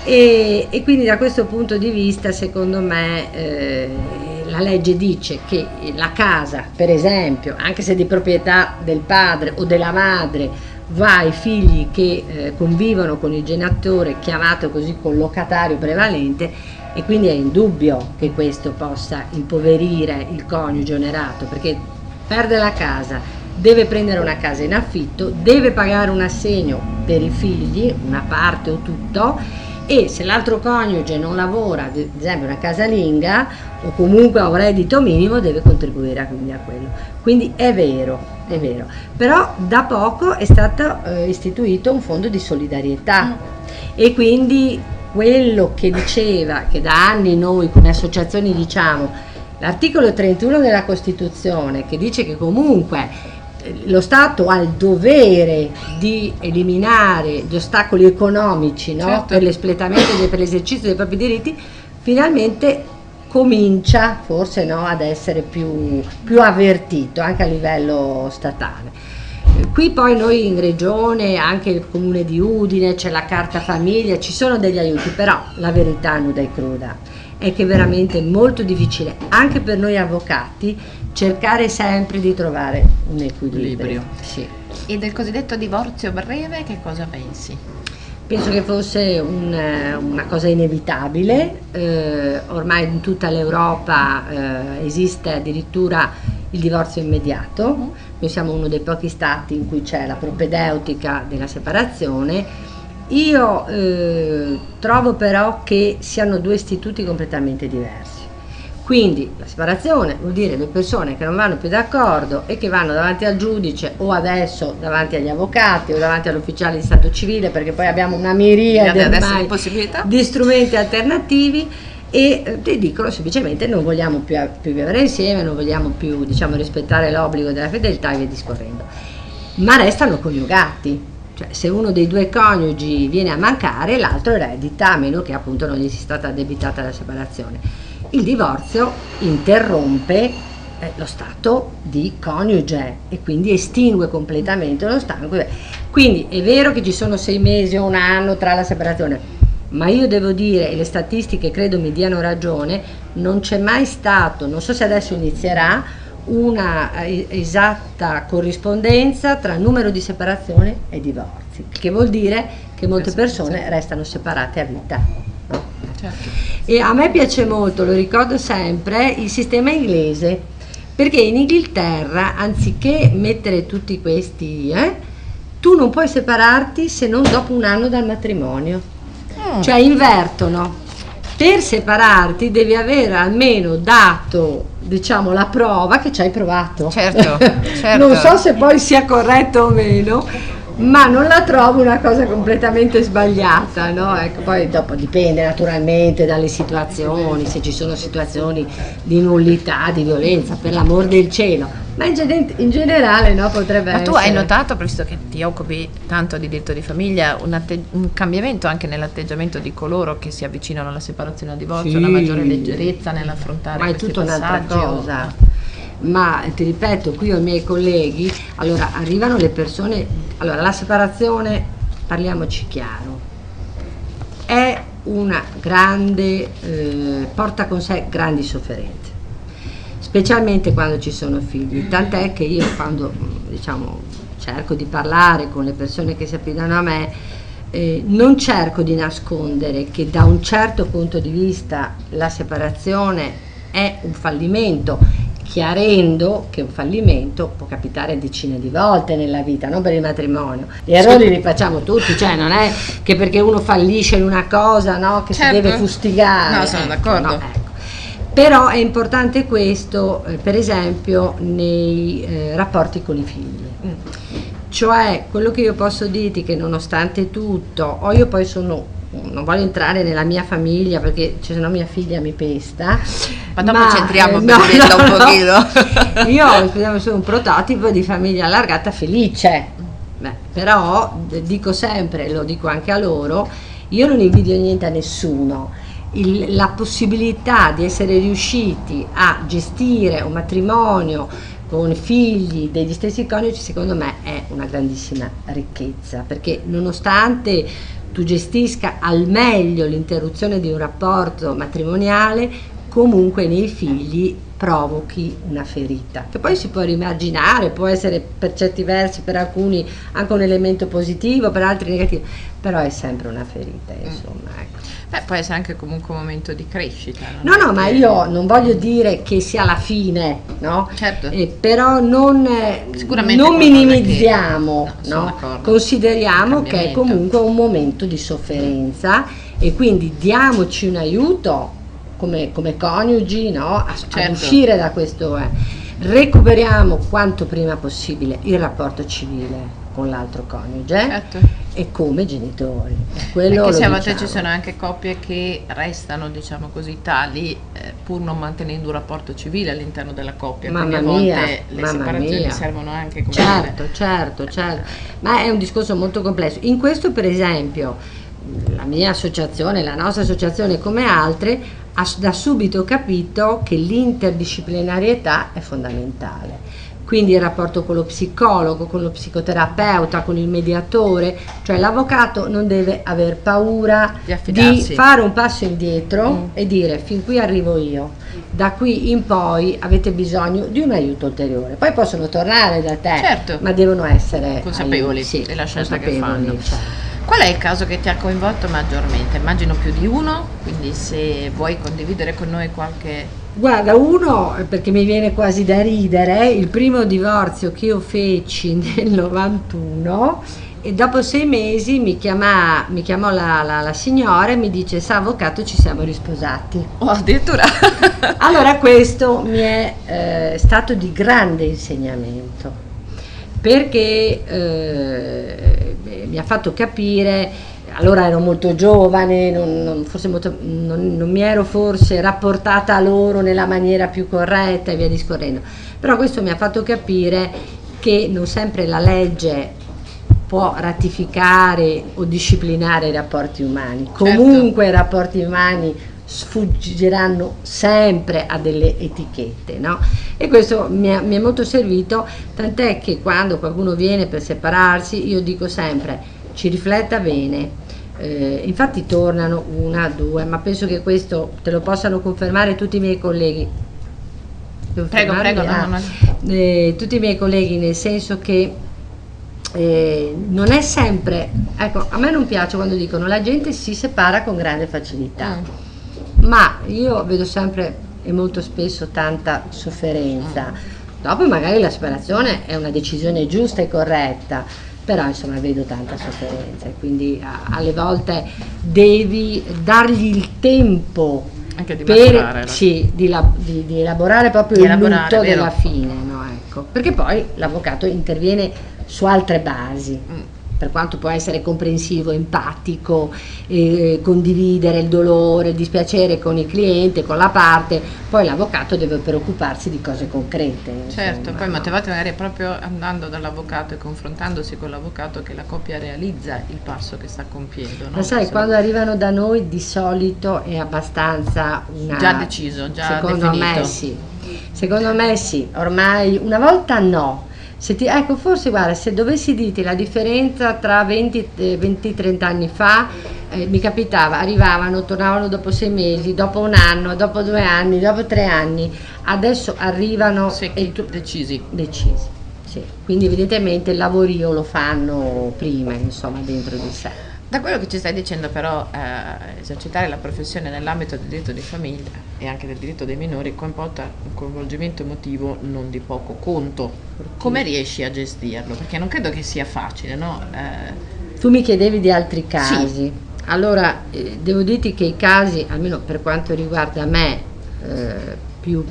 E quindi da questo punto di vista secondo me la legge dice che la casa, per esempio, anche se di proprietà del padre o della madre, va ai figli che convivono con il genitore, chiamato così collocatario prevalente, e quindi è indubbio che questo possa impoverire il coniuge onerato, perché perde la casa, deve prendere una casa in affitto, deve pagare un assegno per i figli, una parte o tutto, e se l'altro coniuge non lavora, ad esempio una casalinga o comunque ha un reddito minimo, deve contribuire quindi a quello. Quindi è vero, però da poco è stato istituito un fondo di solidarietà e quindi quello che diceva, che da anni noi come associazioni diciamo, l'articolo 31 della Costituzione che dice che comunque lo Stato ha il dovere di eliminare gli ostacoli economici, no? Certo. Per l'espletamento e per l'esercizio dei propri diritti, finalmente comincia forse ad essere più avvertito anche a livello statale. Qui poi noi in regione, anche il comune di Udine, c'è la carta famiglia, ci sono degli aiuti, però la verità nuda e cruda è che è veramente molto difficile anche per noi avvocati cercare sempre di trovare un equilibrio. Sì. E del cosiddetto divorzio breve che cosa pensi? Penso che fosse una cosa inevitabile, ormai in tutta l'Europa esiste addirittura il divorzio immediato, noi siamo uno dei pochi stati in cui c'è la propedeutica della separazione. Io trovo però che siano due istituti completamente diversi. Quindi la separazione vuol dire le persone che non vanno più d'accordo e che vanno davanti al giudice o adesso davanti agli avvocati o davanti all'ufficiale di stato civile, perché poi abbiamo una miriade ormai di strumenti alternativi, e ti dicono semplicemente non vogliamo più vivere insieme, non vogliamo più, diciamo, rispettare l'obbligo della fedeltà e via discorrendo, ma restano coniugati. Cioè, se uno dei due coniugi viene a mancare, l'altro eredita, a meno che appunto non gli sia stata addebitata la separazione. Il divorzio interrompe lo stato di coniuge e quindi estingue completamente lo stato. Quindi è vero che ci sono 6 mesi o un anno tra la separazione, ma io devo dire, e le statistiche credo mi diano ragione, non c'è mai stato, non so se adesso inizierà, una esatta corrispondenza tra numero di separazioni e divorzi, che vuol dire che molte persone restano separate a vita, no? Certo. E a me piace molto, lo ricordo sempre, il sistema inglese, perché in Inghilterra, anziché mettere tutti questi, tu non puoi separarti se non dopo un anno dal matrimonio, cioè invertono. Per separarti devi aver almeno dato, diciamo, la prova che ci hai provato. Certo. Non so se poi sia corretto o meno, ma non la trovo una cosa completamente sbagliata, no? Ecco, poi dopo dipende naturalmente dalle situazioni, se ci sono situazioni di nullità, di violenza, per l'amor del cielo, ma in generale, no, potrebbe essere. Ma tu hai notato, visto che ti occupi tanto di diritto di famiglia, un cambiamento anche nell'atteggiamento di coloro che si avvicinano alla separazione o al divorzio, Sì. una maggiore leggerezza nell'affrontare Ma è questi tutta un'altra passaggi? cosa. Ma ti ripeto, qui ho i miei colleghi, allora arrivano le persone, allora la separazione, parliamoci chiaro, è una grande, porta con sé grandi sofferenze, specialmente quando ci sono figli, tant'è che io quando, diciamo, cerco di parlare con le persone che si affidano a me, non cerco di nascondere che da un certo punto di vista la separazione è un fallimento, chiarendo che un fallimento può capitare decine di volte nella vita, non per il matrimonio. Gli errori li facciamo tutti, cioè non è che perché uno fallisce in una cosa, no, che Certo. si deve fustigare. No, sono d'accordo. No, ecco. Però è importante questo, per esempio, nei rapporti con i figli. Cioè, quello che io posso dirti che nonostante tutto, o io poi non voglio entrare nella mia famiglia perché se no mia figlia mi pesta, Ma dopo ci entriamo per no, dirla un pochino. Io sono un prototipo di famiglia allargata felice. Però dico sempre, lo dico anche a loro, io non invidio niente a nessuno. La possibilità di essere riusciti a gestire un matrimonio con figli degli stessi coniugi, secondo me è una grandissima ricchezza, perché nonostante tu gestisca al meglio l'interruzione di un rapporto matrimoniale, comunque nei figli provochi una ferita, che poi si può rimarginare, può essere per certi versi, per alcuni anche un elemento positivo, per altri negativo, però è sempre una ferita, insomma, ecco. Può essere anche comunque un momento di crescita. No, ma io non voglio dire che sia la fine, no? Certo. Però non Sicuramente minimizziamo, che, no, no? Consideriamo che è Cambiamento. comunque un momento di sofferenza e quindi diamoci un aiuto come coniugi, no? Ad Certo. uscire da questo. Recuperiamo quanto prima possibile il rapporto civile con l'altro coniuge. Certo. E come genitori. Quello Perché lo se a volte diciamo. ci sono anche coppie che restano, diciamo così, tali pur non mantenendo un rapporto civile all'interno della coppia. Mamma quindi a mia, volte le mamma separazioni mia. servono anche come Certo, ma è un discorso molto complesso. In questo, per esempio, la mia associazione, la nostra associazione come altre, ha da subito capito che l'interdisciplinarietà è fondamentale. Quindi il rapporto con lo psicologo, con lo psicoterapeuta, con il mediatore, cioè l'avvocato non deve aver paura Di affidarsi. fare un passo indietro e dire fin qui arrivo io, da qui in poi avete bisogno di un aiuto ulteriore. Poi possono tornare da te, Certo. ma devono essere consapevoli sì, della scelta che consapevoli, fanno. certo. Qual è il caso che ti ha coinvolto maggiormente? Immagino più di uno, quindi se vuoi condividere con noi qualche... Guarda, uno, perché mi viene quasi da ridere, il primo divorzio che io feci nel 91 e dopo 6 mesi mi chiamò la signora e mi dice: sa avvocato, ci siamo risposati. Oh, addirittura! Allora questo mi è stato di grande insegnamento, perché mi ha fatto capire. allora ero molto giovane, non mi ero forse rapportata a loro nella maniera più corretta e via discorrendo, però questo mi ha fatto capire che non sempre la legge può ratificare o disciplinare i rapporti umani, comunque i rapporti umani sfuggiranno sempre a delle etichette, no? E questo mi è molto servito, tant'è che quando qualcuno viene per separarsi io dico sempre ci rifletta bene. Infatti tornano una, due, ma penso che questo te lo possano confermare tutti i miei colleghi. Prego, Tutti i miei colleghi, nel senso che non è sempre, ecco, a me non piace quando dicono la gente si separa con grande facilità, ma io vedo sempre e molto spesso tanta sofferenza. Dopo magari la separazione è una decisione giusta e corretta, però insomma vedo tanta sofferenza e quindi alle volte devi dargli il tempo anche di di elaborare proprio il lutto della fine, no? Ecco. Perché poi l'avvocato interviene su altre basi, per quanto può essere comprensivo, empatico, condividere il dolore, il dispiacere con il cliente, con la parte, poi l'avvocato deve preoccuparsi di cose concrete. Certo, insomma, poi no? molte volte magari è proprio andando dall'avvocato e confrontandosi con l'avvocato che la coppia realizza il passo che sta compiendo. No? Ma sai, quando arrivano da noi di solito è abbastanza già deciso, già secondo definito. Secondo me sì, ormai una volta no. Ecco, forse guarda, se dovessi dirti la differenza tra 20-30 anni fa, mi capitava, arrivavano, tornavano dopo 6 mesi, dopo un anno, dopo 2 anni, dopo 3 anni, adesso arrivano decisi. Sì. Quindi evidentemente il lavorio lo fanno prima, insomma, dentro di sé. Da quello che ci stai dicendo però, esercitare la professione nell'ambito del diritto di famiglia e anche del diritto dei minori comporta un coinvolgimento emotivo non di poco conto. Come riesci a gestirlo? Perché non credo che sia facile, no? Tu mi chiedevi di altri casi. Sì. Allora, devo dirti che i casi, almeno per quanto riguarda me, più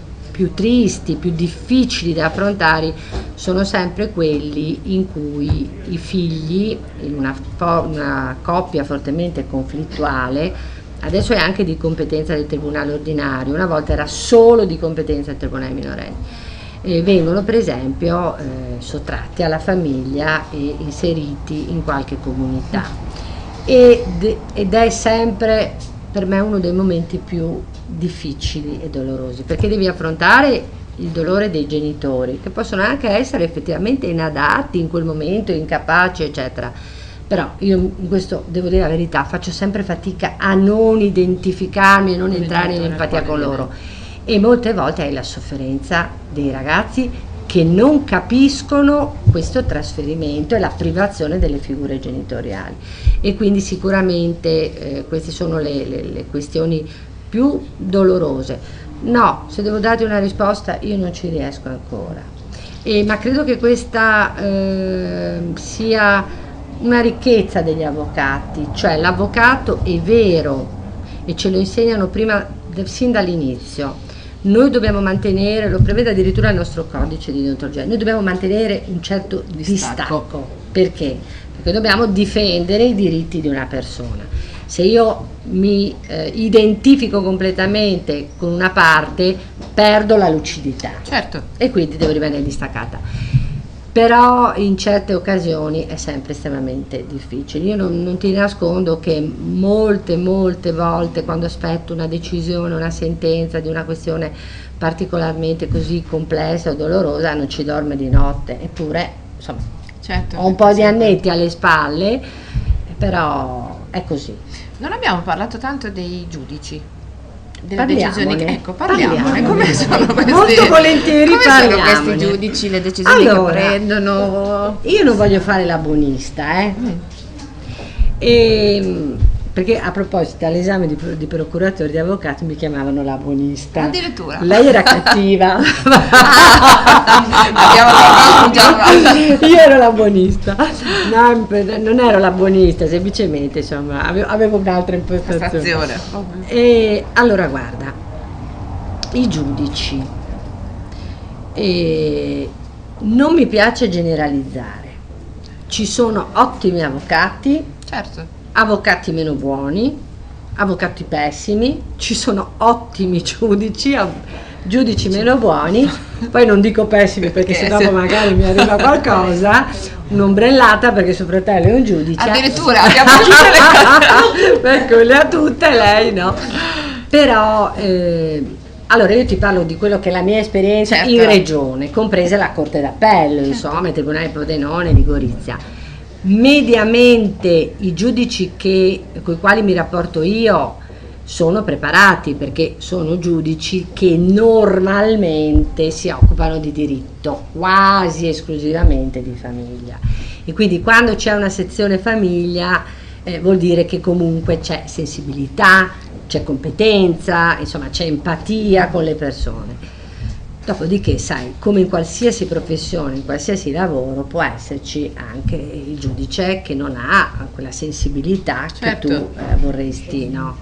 tristi, più difficili da affrontare sono sempre quelli in cui i figli, in una coppia fortemente conflittuale, adesso è anche di competenza del tribunale ordinario, una volta era solo di competenza del tribunale minorenni, vengono per esempio sottratti alla famiglia e inseriti in qualche comunità ed è sempre per me uno dei momenti più difficili e dolorosi, perché devi affrontare il dolore dei genitori, che possono anche essere effettivamente inadatti in quel momento, incapaci, eccetera. Però io in questo, devo dire la verità, faccio sempre fatica a non identificarmi e non entrare in empatia con loro. E molte volte hai la sofferenza dei ragazzi che non capiscono questo trasferimento e la privazione delle figure genitoriali. E quindi sicuramente queste sono le questioni più dolorose. No, se devo darti una risposta io non ci riesco ancora, ma credo che questa sia una ricchezza degli avvocati, cioè l'avvocato è vero e ce lo insegnano sin dall'inizio. Noi dobbiamo mantenere, lo prevede addirittura il nostro codice di deontologia, noi dobbiamo mantenere un certo distacco. Perché? Perché dobbiamo difendere i diritti di una persona. Se io mi identifico completamente con una parte, perdo la lucidità. Certo. E quindi devo rimanere distaccata. Però in certe occasioni è sempre estremamente difficile. Io non ti nascondo che molte volte quando aspetto una decisione, una sentenza di una questione particolarmente così complessa o dolorosa non ci dorme di notte, eppure insomma certo, ho un po' di annetti alle spalle, però è così. Non abbiamo parlato tanto dei giudici, delle Parliamone. decisioni. Ecco, parliamone. Come sono questi? Molto volentieri come sono parliamone. questi giudici, le decisioni che prendono? Io non voglio fare la buonista, perché a proposito all'esame di procuratore di avvocati mi chiamavano la buonista. Addirittura. Lei era cattiva. Io ero la buonista. No, non ero la buonista, semplicemente insomma avevo un'altra impostazione. E allora guarda, i giudici, non mi piace generalizzare. Ci sono ottimi avvocati. Certo. avvocati meno buoni, avvocati pessimi, ci sono ottimi giudici, giudici meno buoni, poi non dico pessimi perché se dopo magari mi arriva qualcosa, un'ombrellata perché suo fratello è un giudice. Addirittura abbiamo per quelle a tutte, lei no. Però allora io ti parlo di quello che è la mia esperienza in regione, compresa la Corte d'Appello, insomma, il Tribunale di Pordenone di Gorizia. Mediamente i giudici con i quali mi rapporto io sono preparati, perché sono giudici che normalmente si occupano di diritto quasi esclusivamente di famiglia, e quindi quando c'è una sezione famiglia vuol dire che comunque c'è sensibilità, c'è competenza, insomma c'è empatia con le persone. Dopodiché, sai, come in qualsiasi professione, in qualsiasi lavoro, può esserci anche il giudice che non ha quella sensibilità che tu vorresti, no?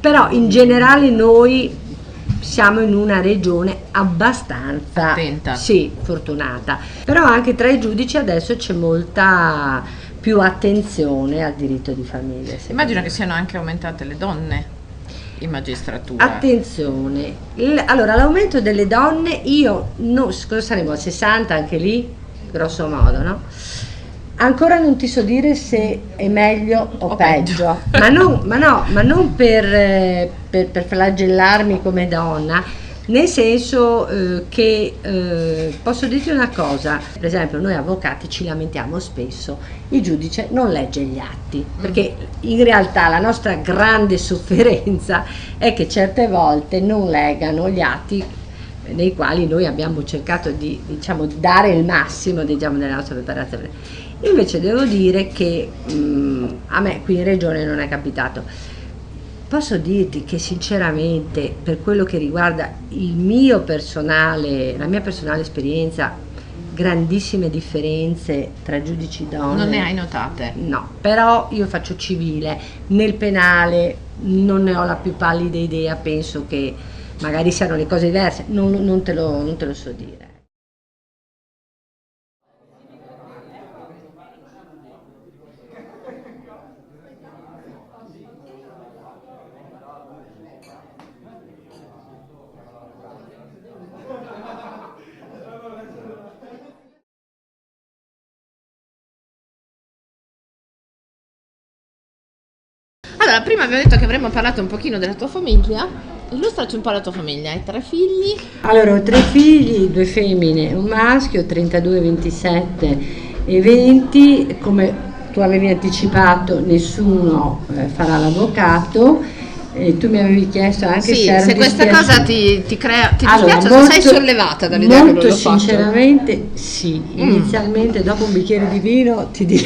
Però in generale noi siamo in una regione abbastanza attenta, sì, fortunata. Però anche tra i giudici adesso c'è molta più attenzione al diritto di famiglia. Immagino che siano anche aumentate le donne in magistratura. Attenzione, allora l'aumento delle donne, cosa saremo a 60 anche lì, grosso modo, no? Ancora non ti so dire se è meglio o peggio. ma non per flagellarmi come donna, nel senso che posso dirti una cosa, per esempio noi avvocati ci lamentiamo spesso, il giudice non legge gli atti, perché in realtà la nostra grande sofferenza è che certe volte non leggano gli atti nei quali noi abbiamo cercato di, diciamo, dare il massimo, diciamo, della nostra preparazione. Invece devo dire che a me qui in regione non è capitato. Posso dirti che sinceramente, per quello che riguarda la mia personale esperienza, grandissime differenze tra giudici donne non ne hai notate? No, però io faccio civile, nel penale non ne ho la più pallida idea, penso che magari siano le cose diverse, non te lo so dire. Allora, prima abbiamo detto che avremmo parlato un pochino della tua famiglia. Illustraci un po' la tua famiglia. Hai 3 figli? Allora, ho 3 figli, 2 femmine e un maschio, 32, 27 e 20. Come tu avevi anticipato, nessuno farà l'avvocato. E tu mi avevi chiesto anche se questa cosa ti dispiace, molto, sei sollevata dall'idea che non l'ho fatto. Molto sinceramente sì, inizialmente dopo un bicchiere di vino ti dico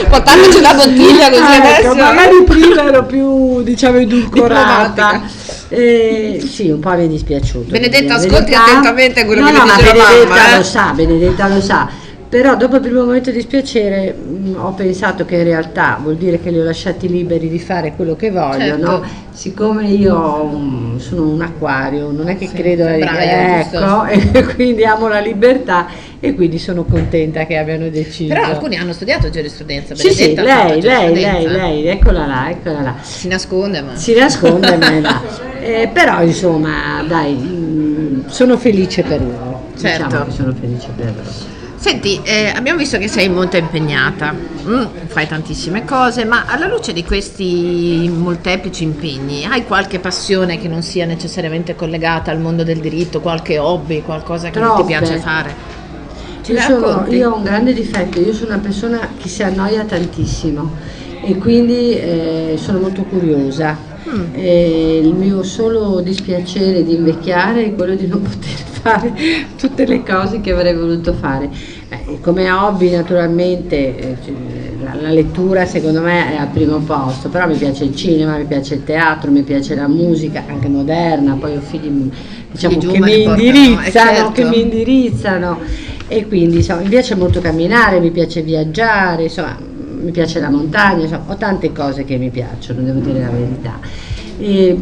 portandoci la bottiglia così adesso magari prima ero più, diciamo, edulcorata. Sì, un po' mi è dispiaciuto. Benedetta, ascolti attentamente quello che mi dice la Benedetta mamma. Benedetta lo sa. Però dopo il primo momento di dispiacere ho pensato che in realtà vuol dire che li ho lasciati liberi di fare quello che vogliono. Siccome io sono un acquario, non è che credo e quindi amo la libertà e quindi sono contenta che abbiano deciso. Però alcuni hanno studiato giurisprudenza. Sì, lei, eccola là. Si nasconde, ma però insomma, dai, sono felice per loro. Certo. Diciamo che sono felice per loro. Senti, abbiamo visto che sei molto impegnata, fai tantissime cose, ma alla luce di questi molteplici impegni, hai qualche passione che non sia necessariamente collegata al mondo del diritto, qualche hobby, qualcosa che non ti piace fare? Io ho un grande difetto, io sono una persona che si annoia tantissimo e quindi sono molto curiosa. Il mio solo dispiacere di invecchiare è quello di non poter fare tutte le cose che avrei voluto fare. Come hobby naturalmente la lettura secondo me è al primo posto, però mi piace il cinema, mi piace il teatro, mi piace la musica anche moderna, poi ho figli, diciamo, che mi indirizzano e quindi insomma, mi piace molto camminare, mi piace viaggiare, insomma mi piace la montagna, insomma, ho tante cose che mi piacciono, devo dire la verità. E,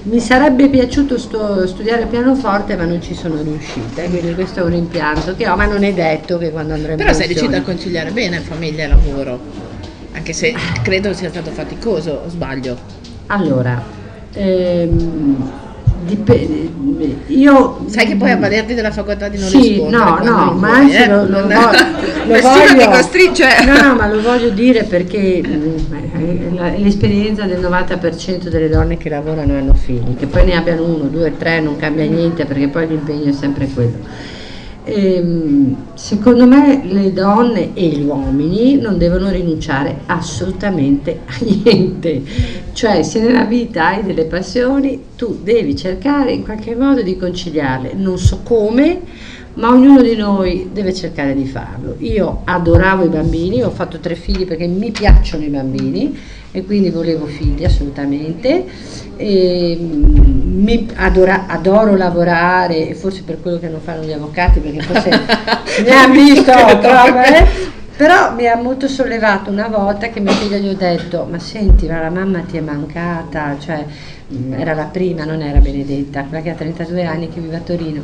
mi sarebbe piaciuto studiare pianoforte, ma non ci sono riuscita, quindi questo è un rimpianto che ho, ma non è detto che quando andrò in Però sei pensione. riuscita a conciliare bene famiglia e lavoro, anche se credo sia stato faticoso, o sbaglio? Allora, io Sai che puoi avvalerti della facoltà di non sì, rispondere no, quando no, li ma vuoi, anzi Nessuno ti costringe. no, ma lo voglio dire perché l'esperienza del 90% delle donne che lavorano e hanno figli, che poi ne abbiano 1, 2, 3, non cambia niente perché poi l'impegno è sempre quello. Secondo me le donne e gli uomini non devono rinunciare assolutamente a niente, cioè se nella vita hai delle passioni tu devi cercare in qualche modo di conciliarle, non so come, ma ognuno di noi deve cercare di farlo. Io adoravo i bambini, ho fatto 3 figli perché mi piacciono i bambini e quindi volevo figli assolutamente. Adoro lavorare, e forse per quello che non fanno gli avvocati, perché forse ne ha visto troppe, però mi ha molto sollevato una volta che mia figlia gli ho detto: ma senti, ma la mamma ti è mancata, cioè era la prima, non era Benedetta, quella che ha 32 anni, che vive a Torino,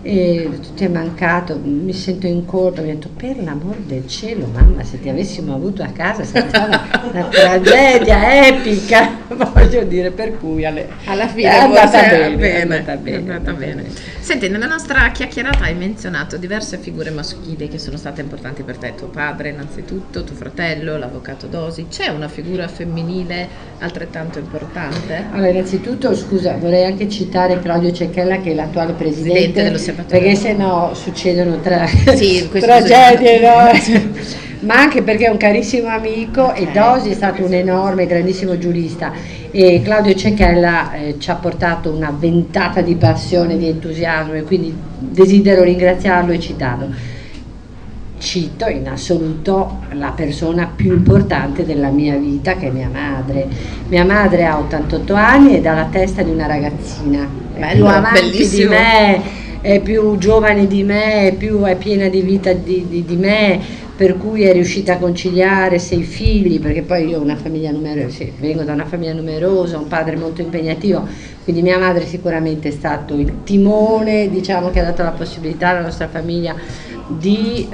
e ti è mancato, mi sento in colpa. Mi ha detto: per l'amor del cielo mamma, se ti avessimo avuto a casa sarebbe stata una tragedia epica, voglio dire, per cui alla fine è andata bene. Senti, nella nostra chiacchierata hai menzionato diverse figure maschili che sono state importanti per te, tuo padre innanzitutto, tuo fratello, l'avvocato Dosi. C'è una figura femminile altrettanto importante? Allora, innanzitutto, scusa, vorrei anche citare Claudio Cecchella, che è l'attuale presidente dell'Osservatorio, perché se no succedono sì, tragedie, no? Ma anche perché è un carissimo amico, e Dosi è stato un enorme, grandissimo giurista, e Claudio Cecchella ci ha portato una ventata di passione, di entusiasmo, e quindi desidero ringraziarlo e citarlo. Cito in assoluto la persona più importante della mia vita, che è mia madre. Mia madre ha 88 anni ed ha la testa di una ragazzina, è più avanti bellissimo. di me, è più giovane di me, è piena di vita di me, per cui è riuscita a conciliare 6 figli, perché poi io ho una famiglia vengo da una famiglia numerosa, un padre molto impegnativo, quindi mia madre sicuramente è stato il timone, diciamo, che ha dato la possibilità alla nostra famiglia di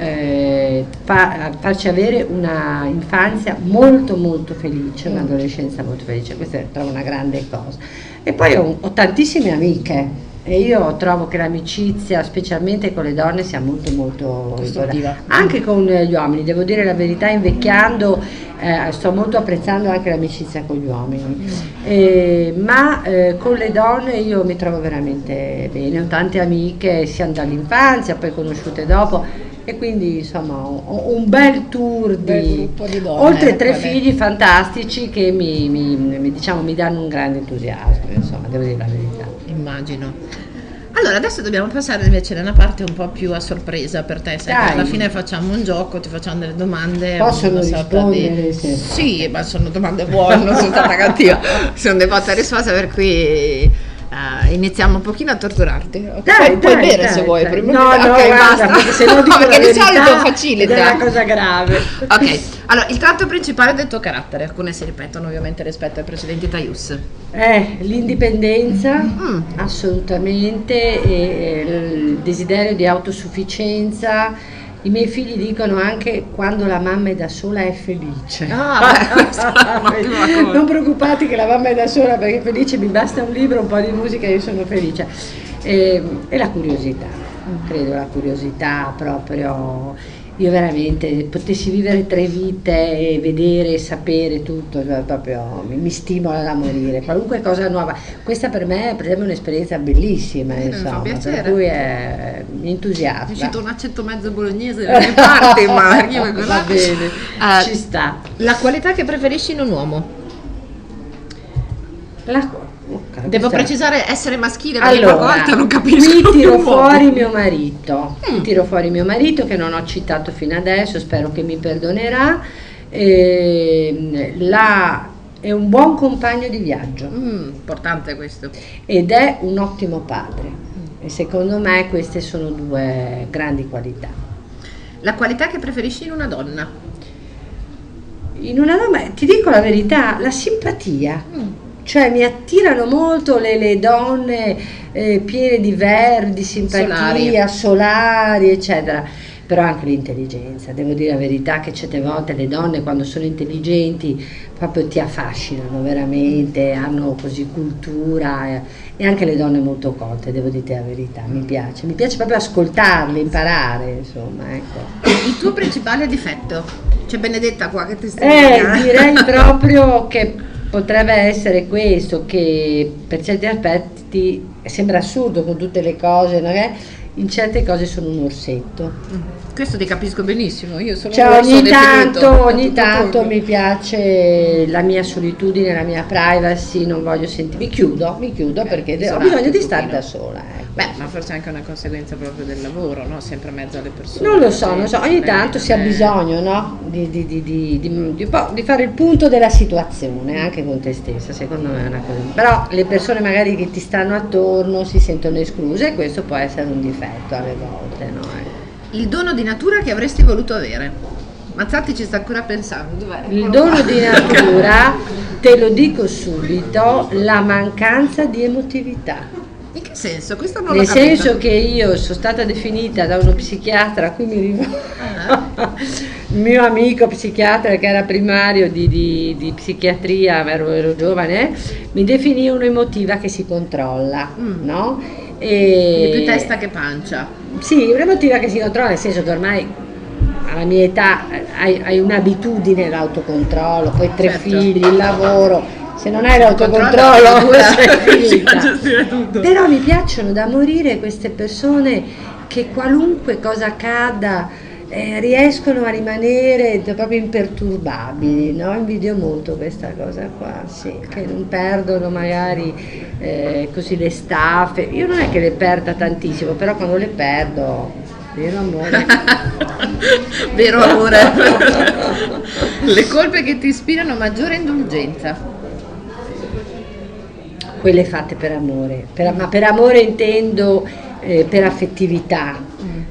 farci avere una infanzia molto molto felice, un'adolescenza molto felice. Questa trovo una grande cosa. E poi ho tantissime amiche, e io trovo che l'amicizia, specialmente con le donne, sia molto molto costruttiva. Anche con gli uomini, devo dire la verità, invecchiando sto molto apprezzando anche l'amicizia con gli uomini, ma con le donne io mi trovo veramente bene. Ho tante amiche sia dall'infanzia, poi conosciute dopo, e quindi insomma ho un bel tour gruppo di donne, oltre 3 figli fantastici che mi danno un grande entusiasmo, insomma, devo dire la verità. Immagino. Allora, adesso dobbiamo passare invece da una parte un po' più a sorpresa per te, sai, Dai. alla fine facciamo un gioco, ti facciamo delle domande. Possono una sorta rispondere? Sì, ma sono domande buone, non sono stata cattiva, sono delle botte a risposta, per cui iniziamo un pochino a torturarti. Puoi bere se vuoi. Prima No, ok, guarda, basta. perché se no dico perché la di verità solito ed facilita. è una cosa grave. Ok, allora il tratto principale del tuo carattere, alcune si ripetono ovviamente rispetto ai precedenti Taius. L'indipendenza, assolutamente, e il desiderio di autosufficienza. I miei figli dicono anche: quando la mamma è da sola è felice. Non preoccupati che la mamma è da sola, perché felice, mi basta un libro, un po' di musica e io sono felice. E la curiosità, credo, la curiosità proprio. Io veramente potessi vivere 3 vite e vedere e sapere tutto, cioè proprio mi stimola da morire, qualunque cosa nuova. Questa per me è per esempio un'esperienza bellissima, insomma, per cui mi entusiasma. È uscito un accento mezzo bolognese dalle mie parti, ma io va bene, ci sta. La qualità che preferisci in un uomo? Devo precisare essere maschile, perché allora, a volte non capisco. Qui tiro fuori mio marito, tiro fuori mio marito, che non ho citato fino adesso, spero che mi perdonerà. È un buon compagno di viaggio, importante questo, ed è un ottimo padre, e secondo me queste sono 2 grandi qualità. La qualità che preferisci in una donna? In una donna, ti dico la verità, la simpatia. cioè mi attirano molto le donne piene di verdi, simpatia, solari, eccetera. Però anche l'intelligenza, devo dire la verità che certe volte le donne quando sono intelligenti proprio ti affascinano veramente, hanno così cultura e anche le donne molto colte, devo dire la verità, mi piace proprio ascoltarle, imparare, insomma, ecco. Il tuo principale difetto? C'è Benedetta qua che ti sta direi proprio che potrebbe essere questo, che per certi aspetti sembra assurdo con tutte le cose, non è? In certe cose sono un orsetto. Questo ti capisco benissimo, io sono cioè, ogni tanto mi piace la mia solitudine, la mia privacy, non voglio sentirmi, mi chiudo perché ho bisogno di stare da sola. Ecco. Beh, ma forse è anche una conseguenza proprio del lavoro, no? Sempre in mezzo alle persone. Non lo so, ogni tanto si ha bisogno, no? di fare il punto della situazione, anche con te stessa, secondo me è una cosa. Però le persone magari che ti stanno attorno si sentono escluse e questo può essere un difetto alle volte, no? Il dono di natura che avresti voluto avere? Mazzatti ci sta ancora pensando. Dov'è? Il dono di natura, te lo dico subito, la mancanza di emotività. In che senso? Questo non Nel l'ho capito. senso che io sono stata definita da uno psichiatra, a cui mi rivolgo, il mio amico psichiatra che era primario di psichiatria, ero giovane, mi definì un'emotiva che si controlla, no? Quindi più testa che pancia. Sì, un'emotiva che si controlla, nel senso che ormai alla mia età hai un'abitudine, l'autocontrollo, poi 3 figli, il lavoro, se non hai l'autocontrollo sei finita. Però mi piacciono da morire queste persone che qualunque cosa accada riescono a rimanere proprio imperturbabili, no? Invidio molto questa cosa qua, sì, che non perdono magari così le staffe. Io non è che le perda tantissimo, però quando le perdo, vero amore. Vero amore. Le colpe che ti ispirano maggiore indulgenza? Quelle fatte per amore, ma per amore intendo per affettività.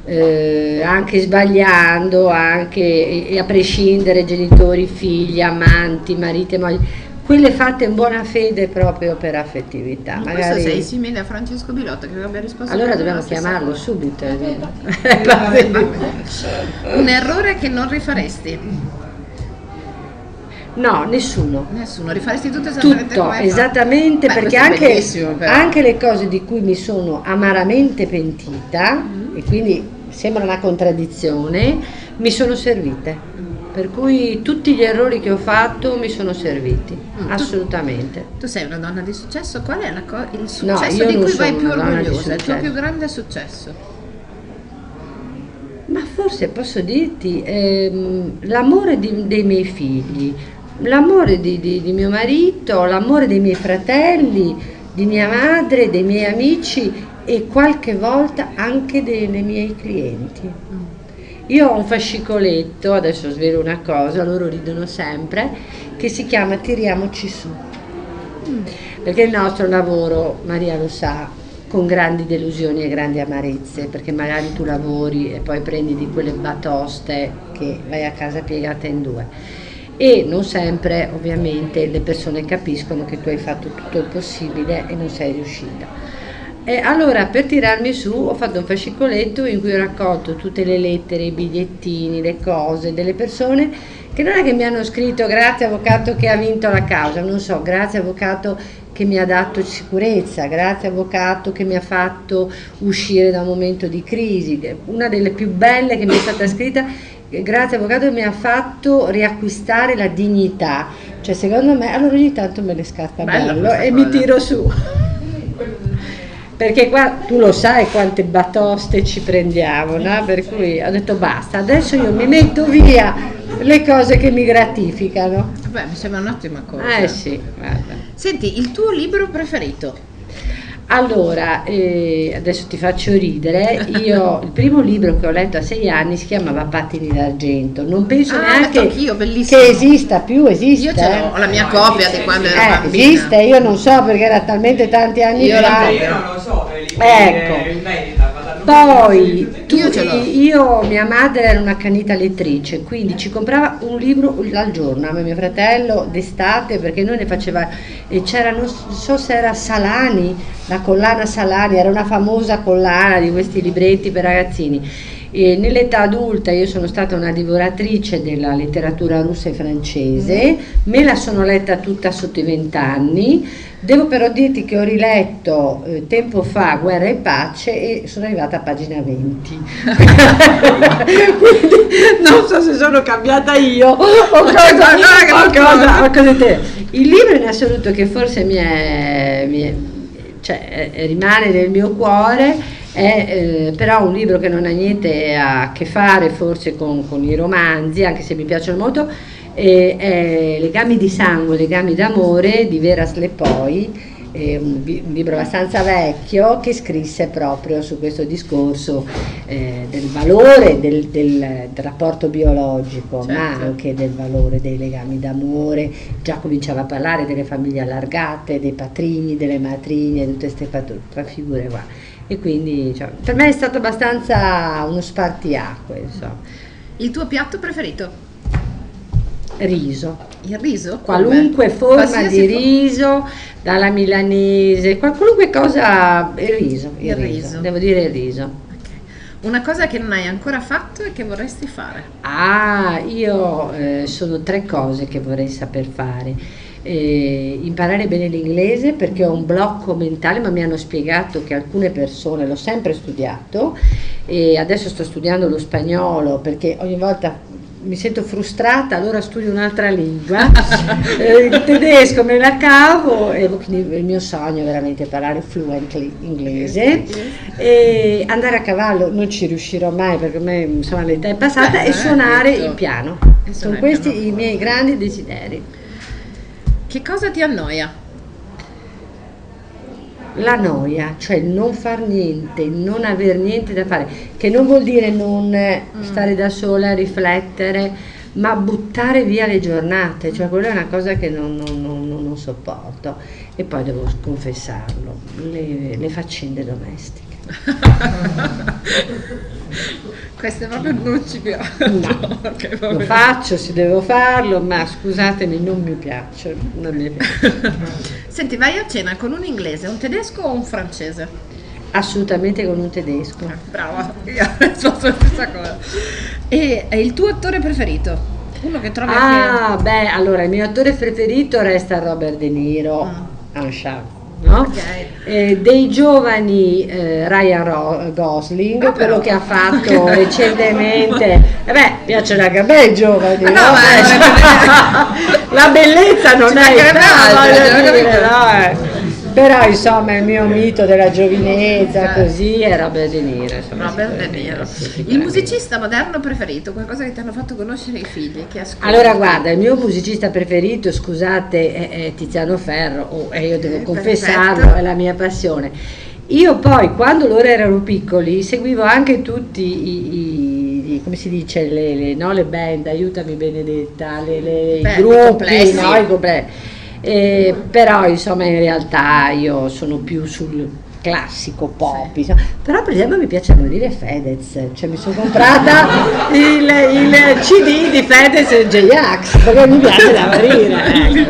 Anche sbagliando, anche a prescindere, genitori, figli, amanti, mariti e mogli, quelle fatte in buona fede proprio per affettività. Ma magari... questo sei simile a Francesco Bilotto che aveva risposto. Allora dobbiamo chiamarlo subito. Un errore che non rifaresti? No, nessuno, rifaresti tutto esattamente tutto, come esattamente. Beh, perché anche le cose di cui mi sono amaramente pentita, e quindi sembra una contraddizione, mi sono servite, per cui tutti gli errori che ho fatto mi sono serviti, assolutamente. Tu sei una donna di successo, qual è il successo di cui vai più orgogliosa, il tuo più grande successo? Ma forse posso dirti l'amore dei miei figli, l'amore di mio marito, l'amore dei miei fratelli, di mia madre, dei miei amici e qualche volta anche dei miei clienti. Io ho un fascicoletto, adesso svelo una cosa, loro ridono sempre, che si chiama Tiriamoci su, perché il nostro lavoro, Maria lo sa, con grandi delusioni e grandi amarezze, perché magari tu lavori e poi prendi di quelle batoste che vai a casa piegata in 2 e non sempre ovviamente le persone capiscono che tu hai fatto tutto il possibile e non sei riuscita. E allora per tirarmi su ho fatto un fascicoletto in cui ho raccolto tutte le lettere, i bigliettini, le cose delle persone che non è che mi hanno scritto grazie avvocato che ha vinto la causa, non so, grazie avvocato che mi ha dato sicurezza, grazie avvocato che mi ha fatto uscire da un momento di crisi. Una delle più belle che mi è stata scritta, grazie avvocato che mi ha fatto riacquistare la dignità, cioè secondo me, allora ogni tanto me le scarta bello e mi tiro su. Perché qua tu lo sai quante batoste ci prendiamo, no? Per cui ho detto basta, adesso io mi metto via le cose che mi gratificano. Beh, mi sembra un'ottima cosa. Sì, guarda. Senti, il tuo libro preferito? Allora, adesso ti faccio ridere, il primo libro che ho letto a 6 anni si chiamava Pattini d'argento, non penso neanche che esista più, esiste. Io ce l'ho, la mia copia di quando ero bambina. Esiste, io non so perché era talmente tanti anni fa. Io non lo so, ecco. in vendita, vado a Poi Io ce l'ho. mia madre era un'accanita lettrice, quindi ci comprava un libro al giorno, a me e mio fratello d'estate, perché noi ne faceva, e c'era, non so se era Salani, la collana Salani, era una famosa collana di questi libretti per ragazzini. E nell'età adulta io sono stata una divoratrice della letteratura russa e francese, me la sono letta tutta sotto i 20 anni. Devo però dirti che ho riletto tempo fa Guerra e Pace e sono arrivata a pagina 20. Quindi non so se sono cambiata io o cosa te. Il libro in assoluto che forse rimane nel mio cuore è però un libro che non ha niente a che fare forse con i romanzi, anche se mi piacciono molto. È Legami di sangue, legami d'amore di Vera Slepoi, un libro abbastanza vecchio che scrisse proprio su questo discorso del valore del rapporto biologico, certo, ma anche del valore dei legami d'amore. Già cominciava a parlare delle famiglie allargate, dei patrini, delle matrine, tutte queste figure qua. E quindi per me è stato abbastanza uno spartiacque, insomma. Il tuo piatto preferito? Riso. Il riso? Qualunque forma di riso, dalla milanese, qualunque cosa, il riso, devo dire il riso. Okay. Una cosa che non hai ancora fatto e che vorresti fare? Io sono 3 cose che vorrei saper fare. Imparare bene l'inglese, perché ho un blocco mentale, ma mi hanno spiegato che alcune persone, l'ho sempre studiato e adesso sto studiando lo spagnolo perché ogni volta mi sento frustrata, allora studio un'altra lingua. Il tedesco me la cavo e quindi il mio sogno è veramente parlare fluently inglese. E andare a cavallo non ci riuscirò mai perché a me insomma l'età è passata, e suonare il piano. Sono questi i miei grandi desideri. Che cosa ti annoia? La noia, cioè il non far niente, il non aver niente da fare, che non vuol dire non stare da sola a riflettere, ma buttare via le giornate, cioè quella è una cosa che non sopporto. E poi devo confessarlo, le faccende domestiche. Queste proprio non ci piacciono. No, okay, lo faccio, se devo farlo, ma scusatemi, non mi piace. Senti, vai a cena con un inglese, un tedesco o un francese? Assolutamente con un tedesco. Brava, io adesso la stessa cosa. E il tuo attore preferito? Uno che trovi allora il mio attore preferito resta Robert De Niro, no? Okay. Dei giovani Ryan Gosling, quello che ha fatto recentemente, piacciono anche a me i giovani, no? La bellezza non è però insomma il mio mito della giovinezza così è Robert De Niro. Robert De Niro. Il musicista moderno preferito, qualcosa che ti hanno fatto conoscere i figli, che ascolti? Allora guarda, il mio musicista preferito, scusate, è Tiziano Ferro, e io devo confessarlo, perfetto, è la mia passione. Io poi quando loro erano piccoli seguivo anche tutti i come si dice, le band, aiutami Benedetta, i gruppi, no, i complessi. Però insomma in realtà io sono più sul classico pop, però per esempio mi piace morire Fedez, cioè mi sono comprata il CD di Fedez e J-Ax perché mi piace da morire,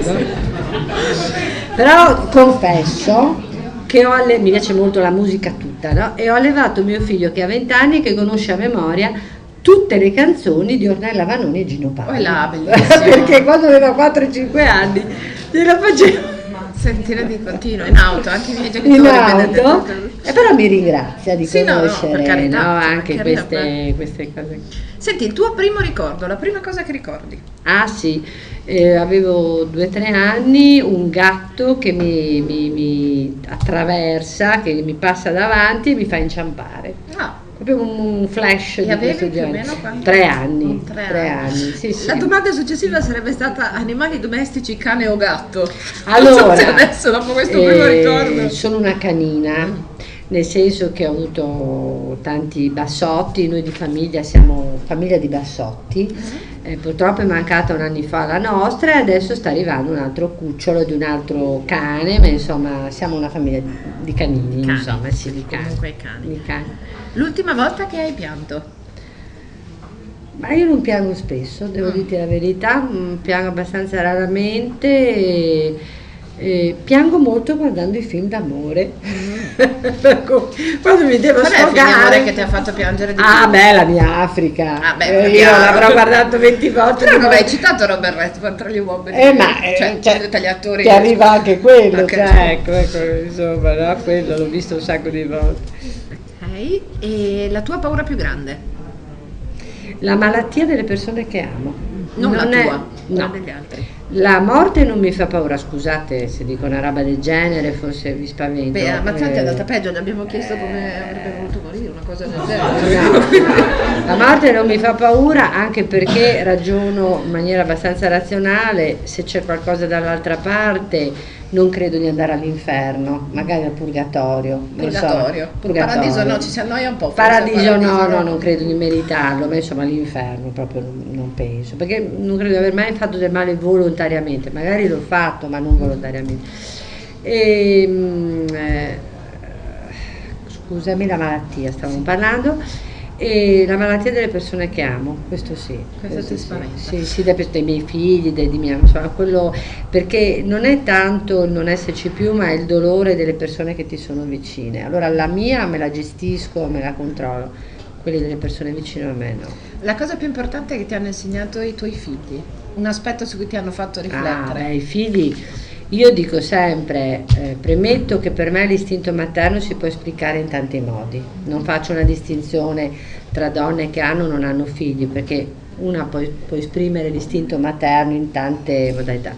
però confesso che mi piace molto la musica tutta, no? E ho allevato mio figlio che ha 20 anni, che conosce a memoria tutte le canzoni di Ornella Vanoni e Gino Paoli. Perché quando aveva 4-5 anni glielo facevo sentire di continuo in auto, anche i miei genitori in auto, e però mi ringrazia di conoscere per carità, anche queste cose. Senti, il tuo primo ricordo, la prima cosa che ricordi? Sì, avevo 2-3 anni, un gatto che mi attraversa, che mi passa davanti e mi fa inciampare. Proprio un flash di questo genere. 3 anni. 3 anni. Sì, La domanda successiva sarebbe stata: animali domestici, cane o gatto? Allora, adesso dopo questo primo ricordo. Sono una canina, nel senso che ho avuto tanti bassotti, noi di famiglia siamo famiglia di bassotti, purtroppo è mancata un anno fa la nostra e adesso sta arrivando un altro cucciolo di un altro cane, ma insomma siamo una famiglia di canini, insomma, sì, di cani. Comunque cani. Di cani. L'ultima volta che hai pianto? Ma io non piango spesso, devo dirti la verità, piango abbastanza raramente. Piango molto guardando i film d'amore. Quando mi devo Qual è il film d'amore sfogare. che ti ha fatto piangere di più? Ah, beh, la mia Africa. Ah, beh, Io l'avrò guardato 20 volte. Però non hai citato Robert Redford tra gli uomini. Tra gli attori. Ti arriva anche quello, Anche ecco, insomma, no? Quello l'ho visto un sacco di volte. Ok, e la tua paura più grande? La malattia delle persone che amo. Non la è- tua, quella no. degli altri. La morte non mi fa paura, scusate se dico una roba del genere, forse vi spavento. Beh, ammazzati è andata peggio, gli abbiamo chiesto come avrebbe voluto morire, una cosa del genere. No, la morte non mi fa paura anche perché ragiono in maniera abbastanza razionale, se c'è qualcosa dall'altra parte non credo di andare all'inferno, magari al purgatorio. Non so, Purgatorio. Paradiso no, ci si annoia un po'. forse, Paradiso no, no. non credo di meritarlo, ma insomma l'inferno proprio non penso, perché non credo di aver mai fatto del male volontariamente, magari l'ho fatto ma non volontariamente. Scusami, la malattia stavamo parlando. E la malattia delle persone che amo, questo sì. Questo ti spaventa. Sì, dei miei figli, di mia, insomma, quello, perché non è tanto il non esserci più, ma è il dolore delle persone che ti sono vicine. Allora la mia me la gestisco, me la controllo, quelli delle persone vicine a me no. La cosa più importante che ti hanno insegnato i tuoi figli, un aspetto su cui ti hanno fatto riflettere. I figli, io dico sempre, premetto che per me l'istinto materno si può esplicare in tanti modi, non faccio una distinzione tra donne che hanno o non hanno figli, perché una può esprimere l'istinto materno in tante modalità.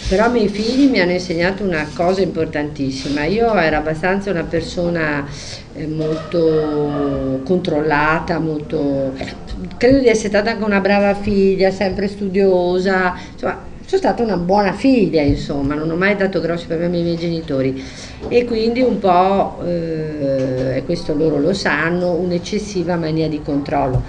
Però i miei figli mi hanno insegnato una cosa importantissima, io ero abbastanza una persona molto controllata, credo di essere stata anche una brava figlia, sempre studiosa, insomma sono stata una buona figlia, insomma, non ho mai dato grossi problemi ai miei genitori e quindi un po', e questo loro lo sanno, un'eccessiva mania di controllo,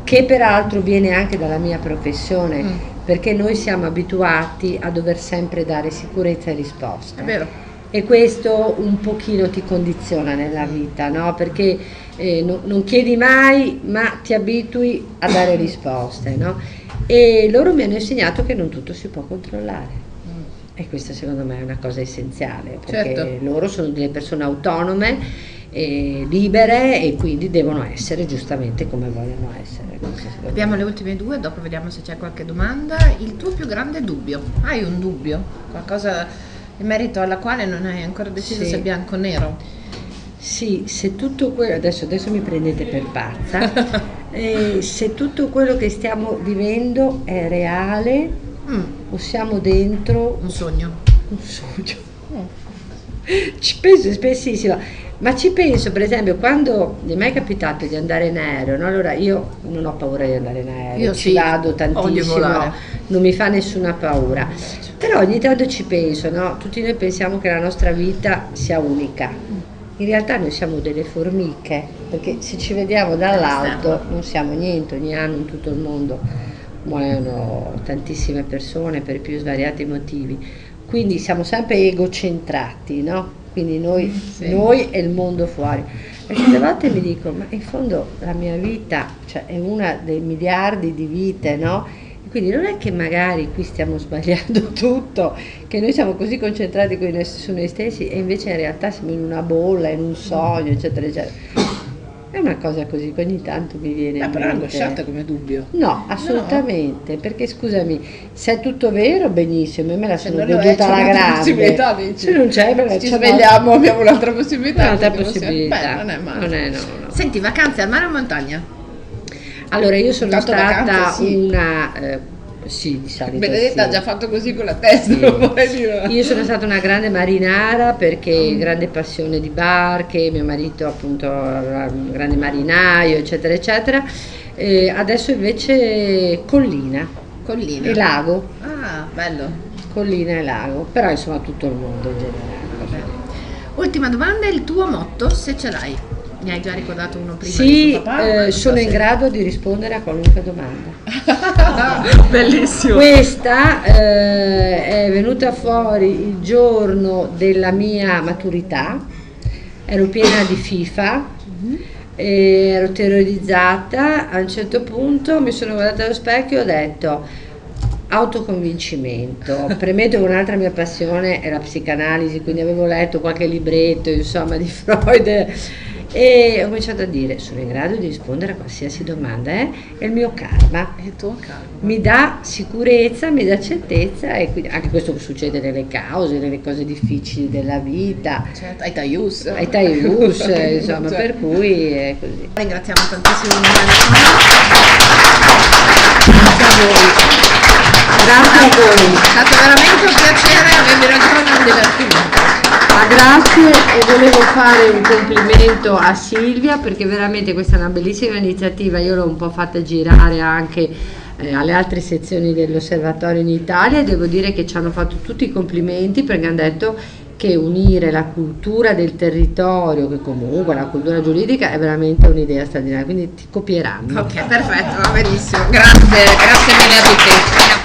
che peraltro viene anche dalla mia professione, perché noi siamo abituati a dover sempre dare sicurezza e risposta. È vero. E questo un pochino ti condiziona nella vita, no? Perché non chiedi mai, ma ti abitui a dare risposte, no? E loro mi hanno insegnato che non tutto si può controllare. E questa secondo me è una cosa essenziale, perché Certo. loro sono delle persone autonome, libere e quindi devono essere giustamente come vogliono essere. Abbiamo le ultime due, dopo vediamo se c'è qualche domanda. Il tuo più grande dubbio? Hai un dubbio? Qualcosa in merito alla quale non hai ancora deciso Sì. se è bianco o nero? Sì, se tutto quello, adesso mi prendete per pazza, se tutto quello che stiamo vivendo è reale o siamo dentro Un sogno. un sogno. Ci penso spessissimo, ma ci penso per esempio quando mi è mai capitato di andare in aereo, no? Allora io non ho paura di andare in aereo, Io ci sì, vado odio tantissimo, volare. non mi fa nessuna paura, però ogni tanto ci penso, no? Tutti noi pensiamo che la nostra vita sia unica, in realtà noi siamo delle formiche, perché se ci vediamo dall'alto non siamo niente, ogni anno in tutto il mondo muoiono tantissime persone per i più svariati motivi, quindi siamo sempre egocentrati, no? Quindi noi e il mondo fuori. E certe volte mi dico, ma in fondo la mia vita, cioè, è una dei miliardi di vite, no? E quindi non è che magari qui stiamo sbagliando tutto, che noi siamo così concentrati su noi stessi e invece in realtà siamo in una bolla, in un sogno, eccetera, eccetera. È una cosa così che ogni tanto mi viene in Però è mente. angosciante come dubbio. No, assolutamente, perché scusami, se è tutto vero, benissimo, io me la sono non lo è, goduta c'è alla un'altra grande. possibilità, dici? Se non c'è, me la Ci c'è svegliamo, abbiamo un'altra possibilità. un'altra perché possibilità. Beh, non è male. Non è, no. Senti, vacanze al mare o in montagna? Allora, io sono Tanto stata vacanze, sì. una... sì, di solito Benedetta ha sì. già fatto così con la testa, Sì. non vorrei dire. Io sono stata una grande marinara perché grande passione di barche, mio marito appunto era un grande marinaio, eccetera, eccetera. Adesso invece collina Collina. e lago, Ah, bello. collina e lago, però insomma tutto il mondo in generale. Ultima domanda, il tuo motto, se ce l'hai? Ne hai già ricordato uno prima? Sì, di tuo papà, sono in grado di rispondere a qualunque domanda. Bellissimo. Questa è venuta fuori il giorno della mia maturità, ero piena di FIFA, ero terrorizzata, a un certo punto mi sono guardata allo specchio e ho detto autoconvincimento. Premetto che un'altra mia passione è la psicanalisi, quindi avevo letto qualche libretto, insomma, di Freud, e ho cominciato a dire sono in grado di rispondere a qualsiasi domanda, è il mio karma, È il tuo karma. mi dà sicurezza, mi dà certezza, e quindi anche questo succede nelle cause, nelle cose difficili della vita, Certo, ai Taius. ai Taius, insomma, per cui è così. Ringraziamo tantissimo Grazie a voi. è stato veramente un piacere avervi raggiunto, un divertimento. Grazie, e volevo fare un complimento a Silvia perché veramente questa è una bellissima iniziativa, io l'ho un po' fatta girare anche alle altre sezioni dell'osservatorio in Italia, e devo dire che ci hanno fatto tutti i complimenti perché hanno detto che unire la cultura del territorio, che comunque la cultura giuridica, è veramente un'idea straordinaria, quindi ti copieranno. Ok, perfetto, va benissimo. Grazie mille a tutti.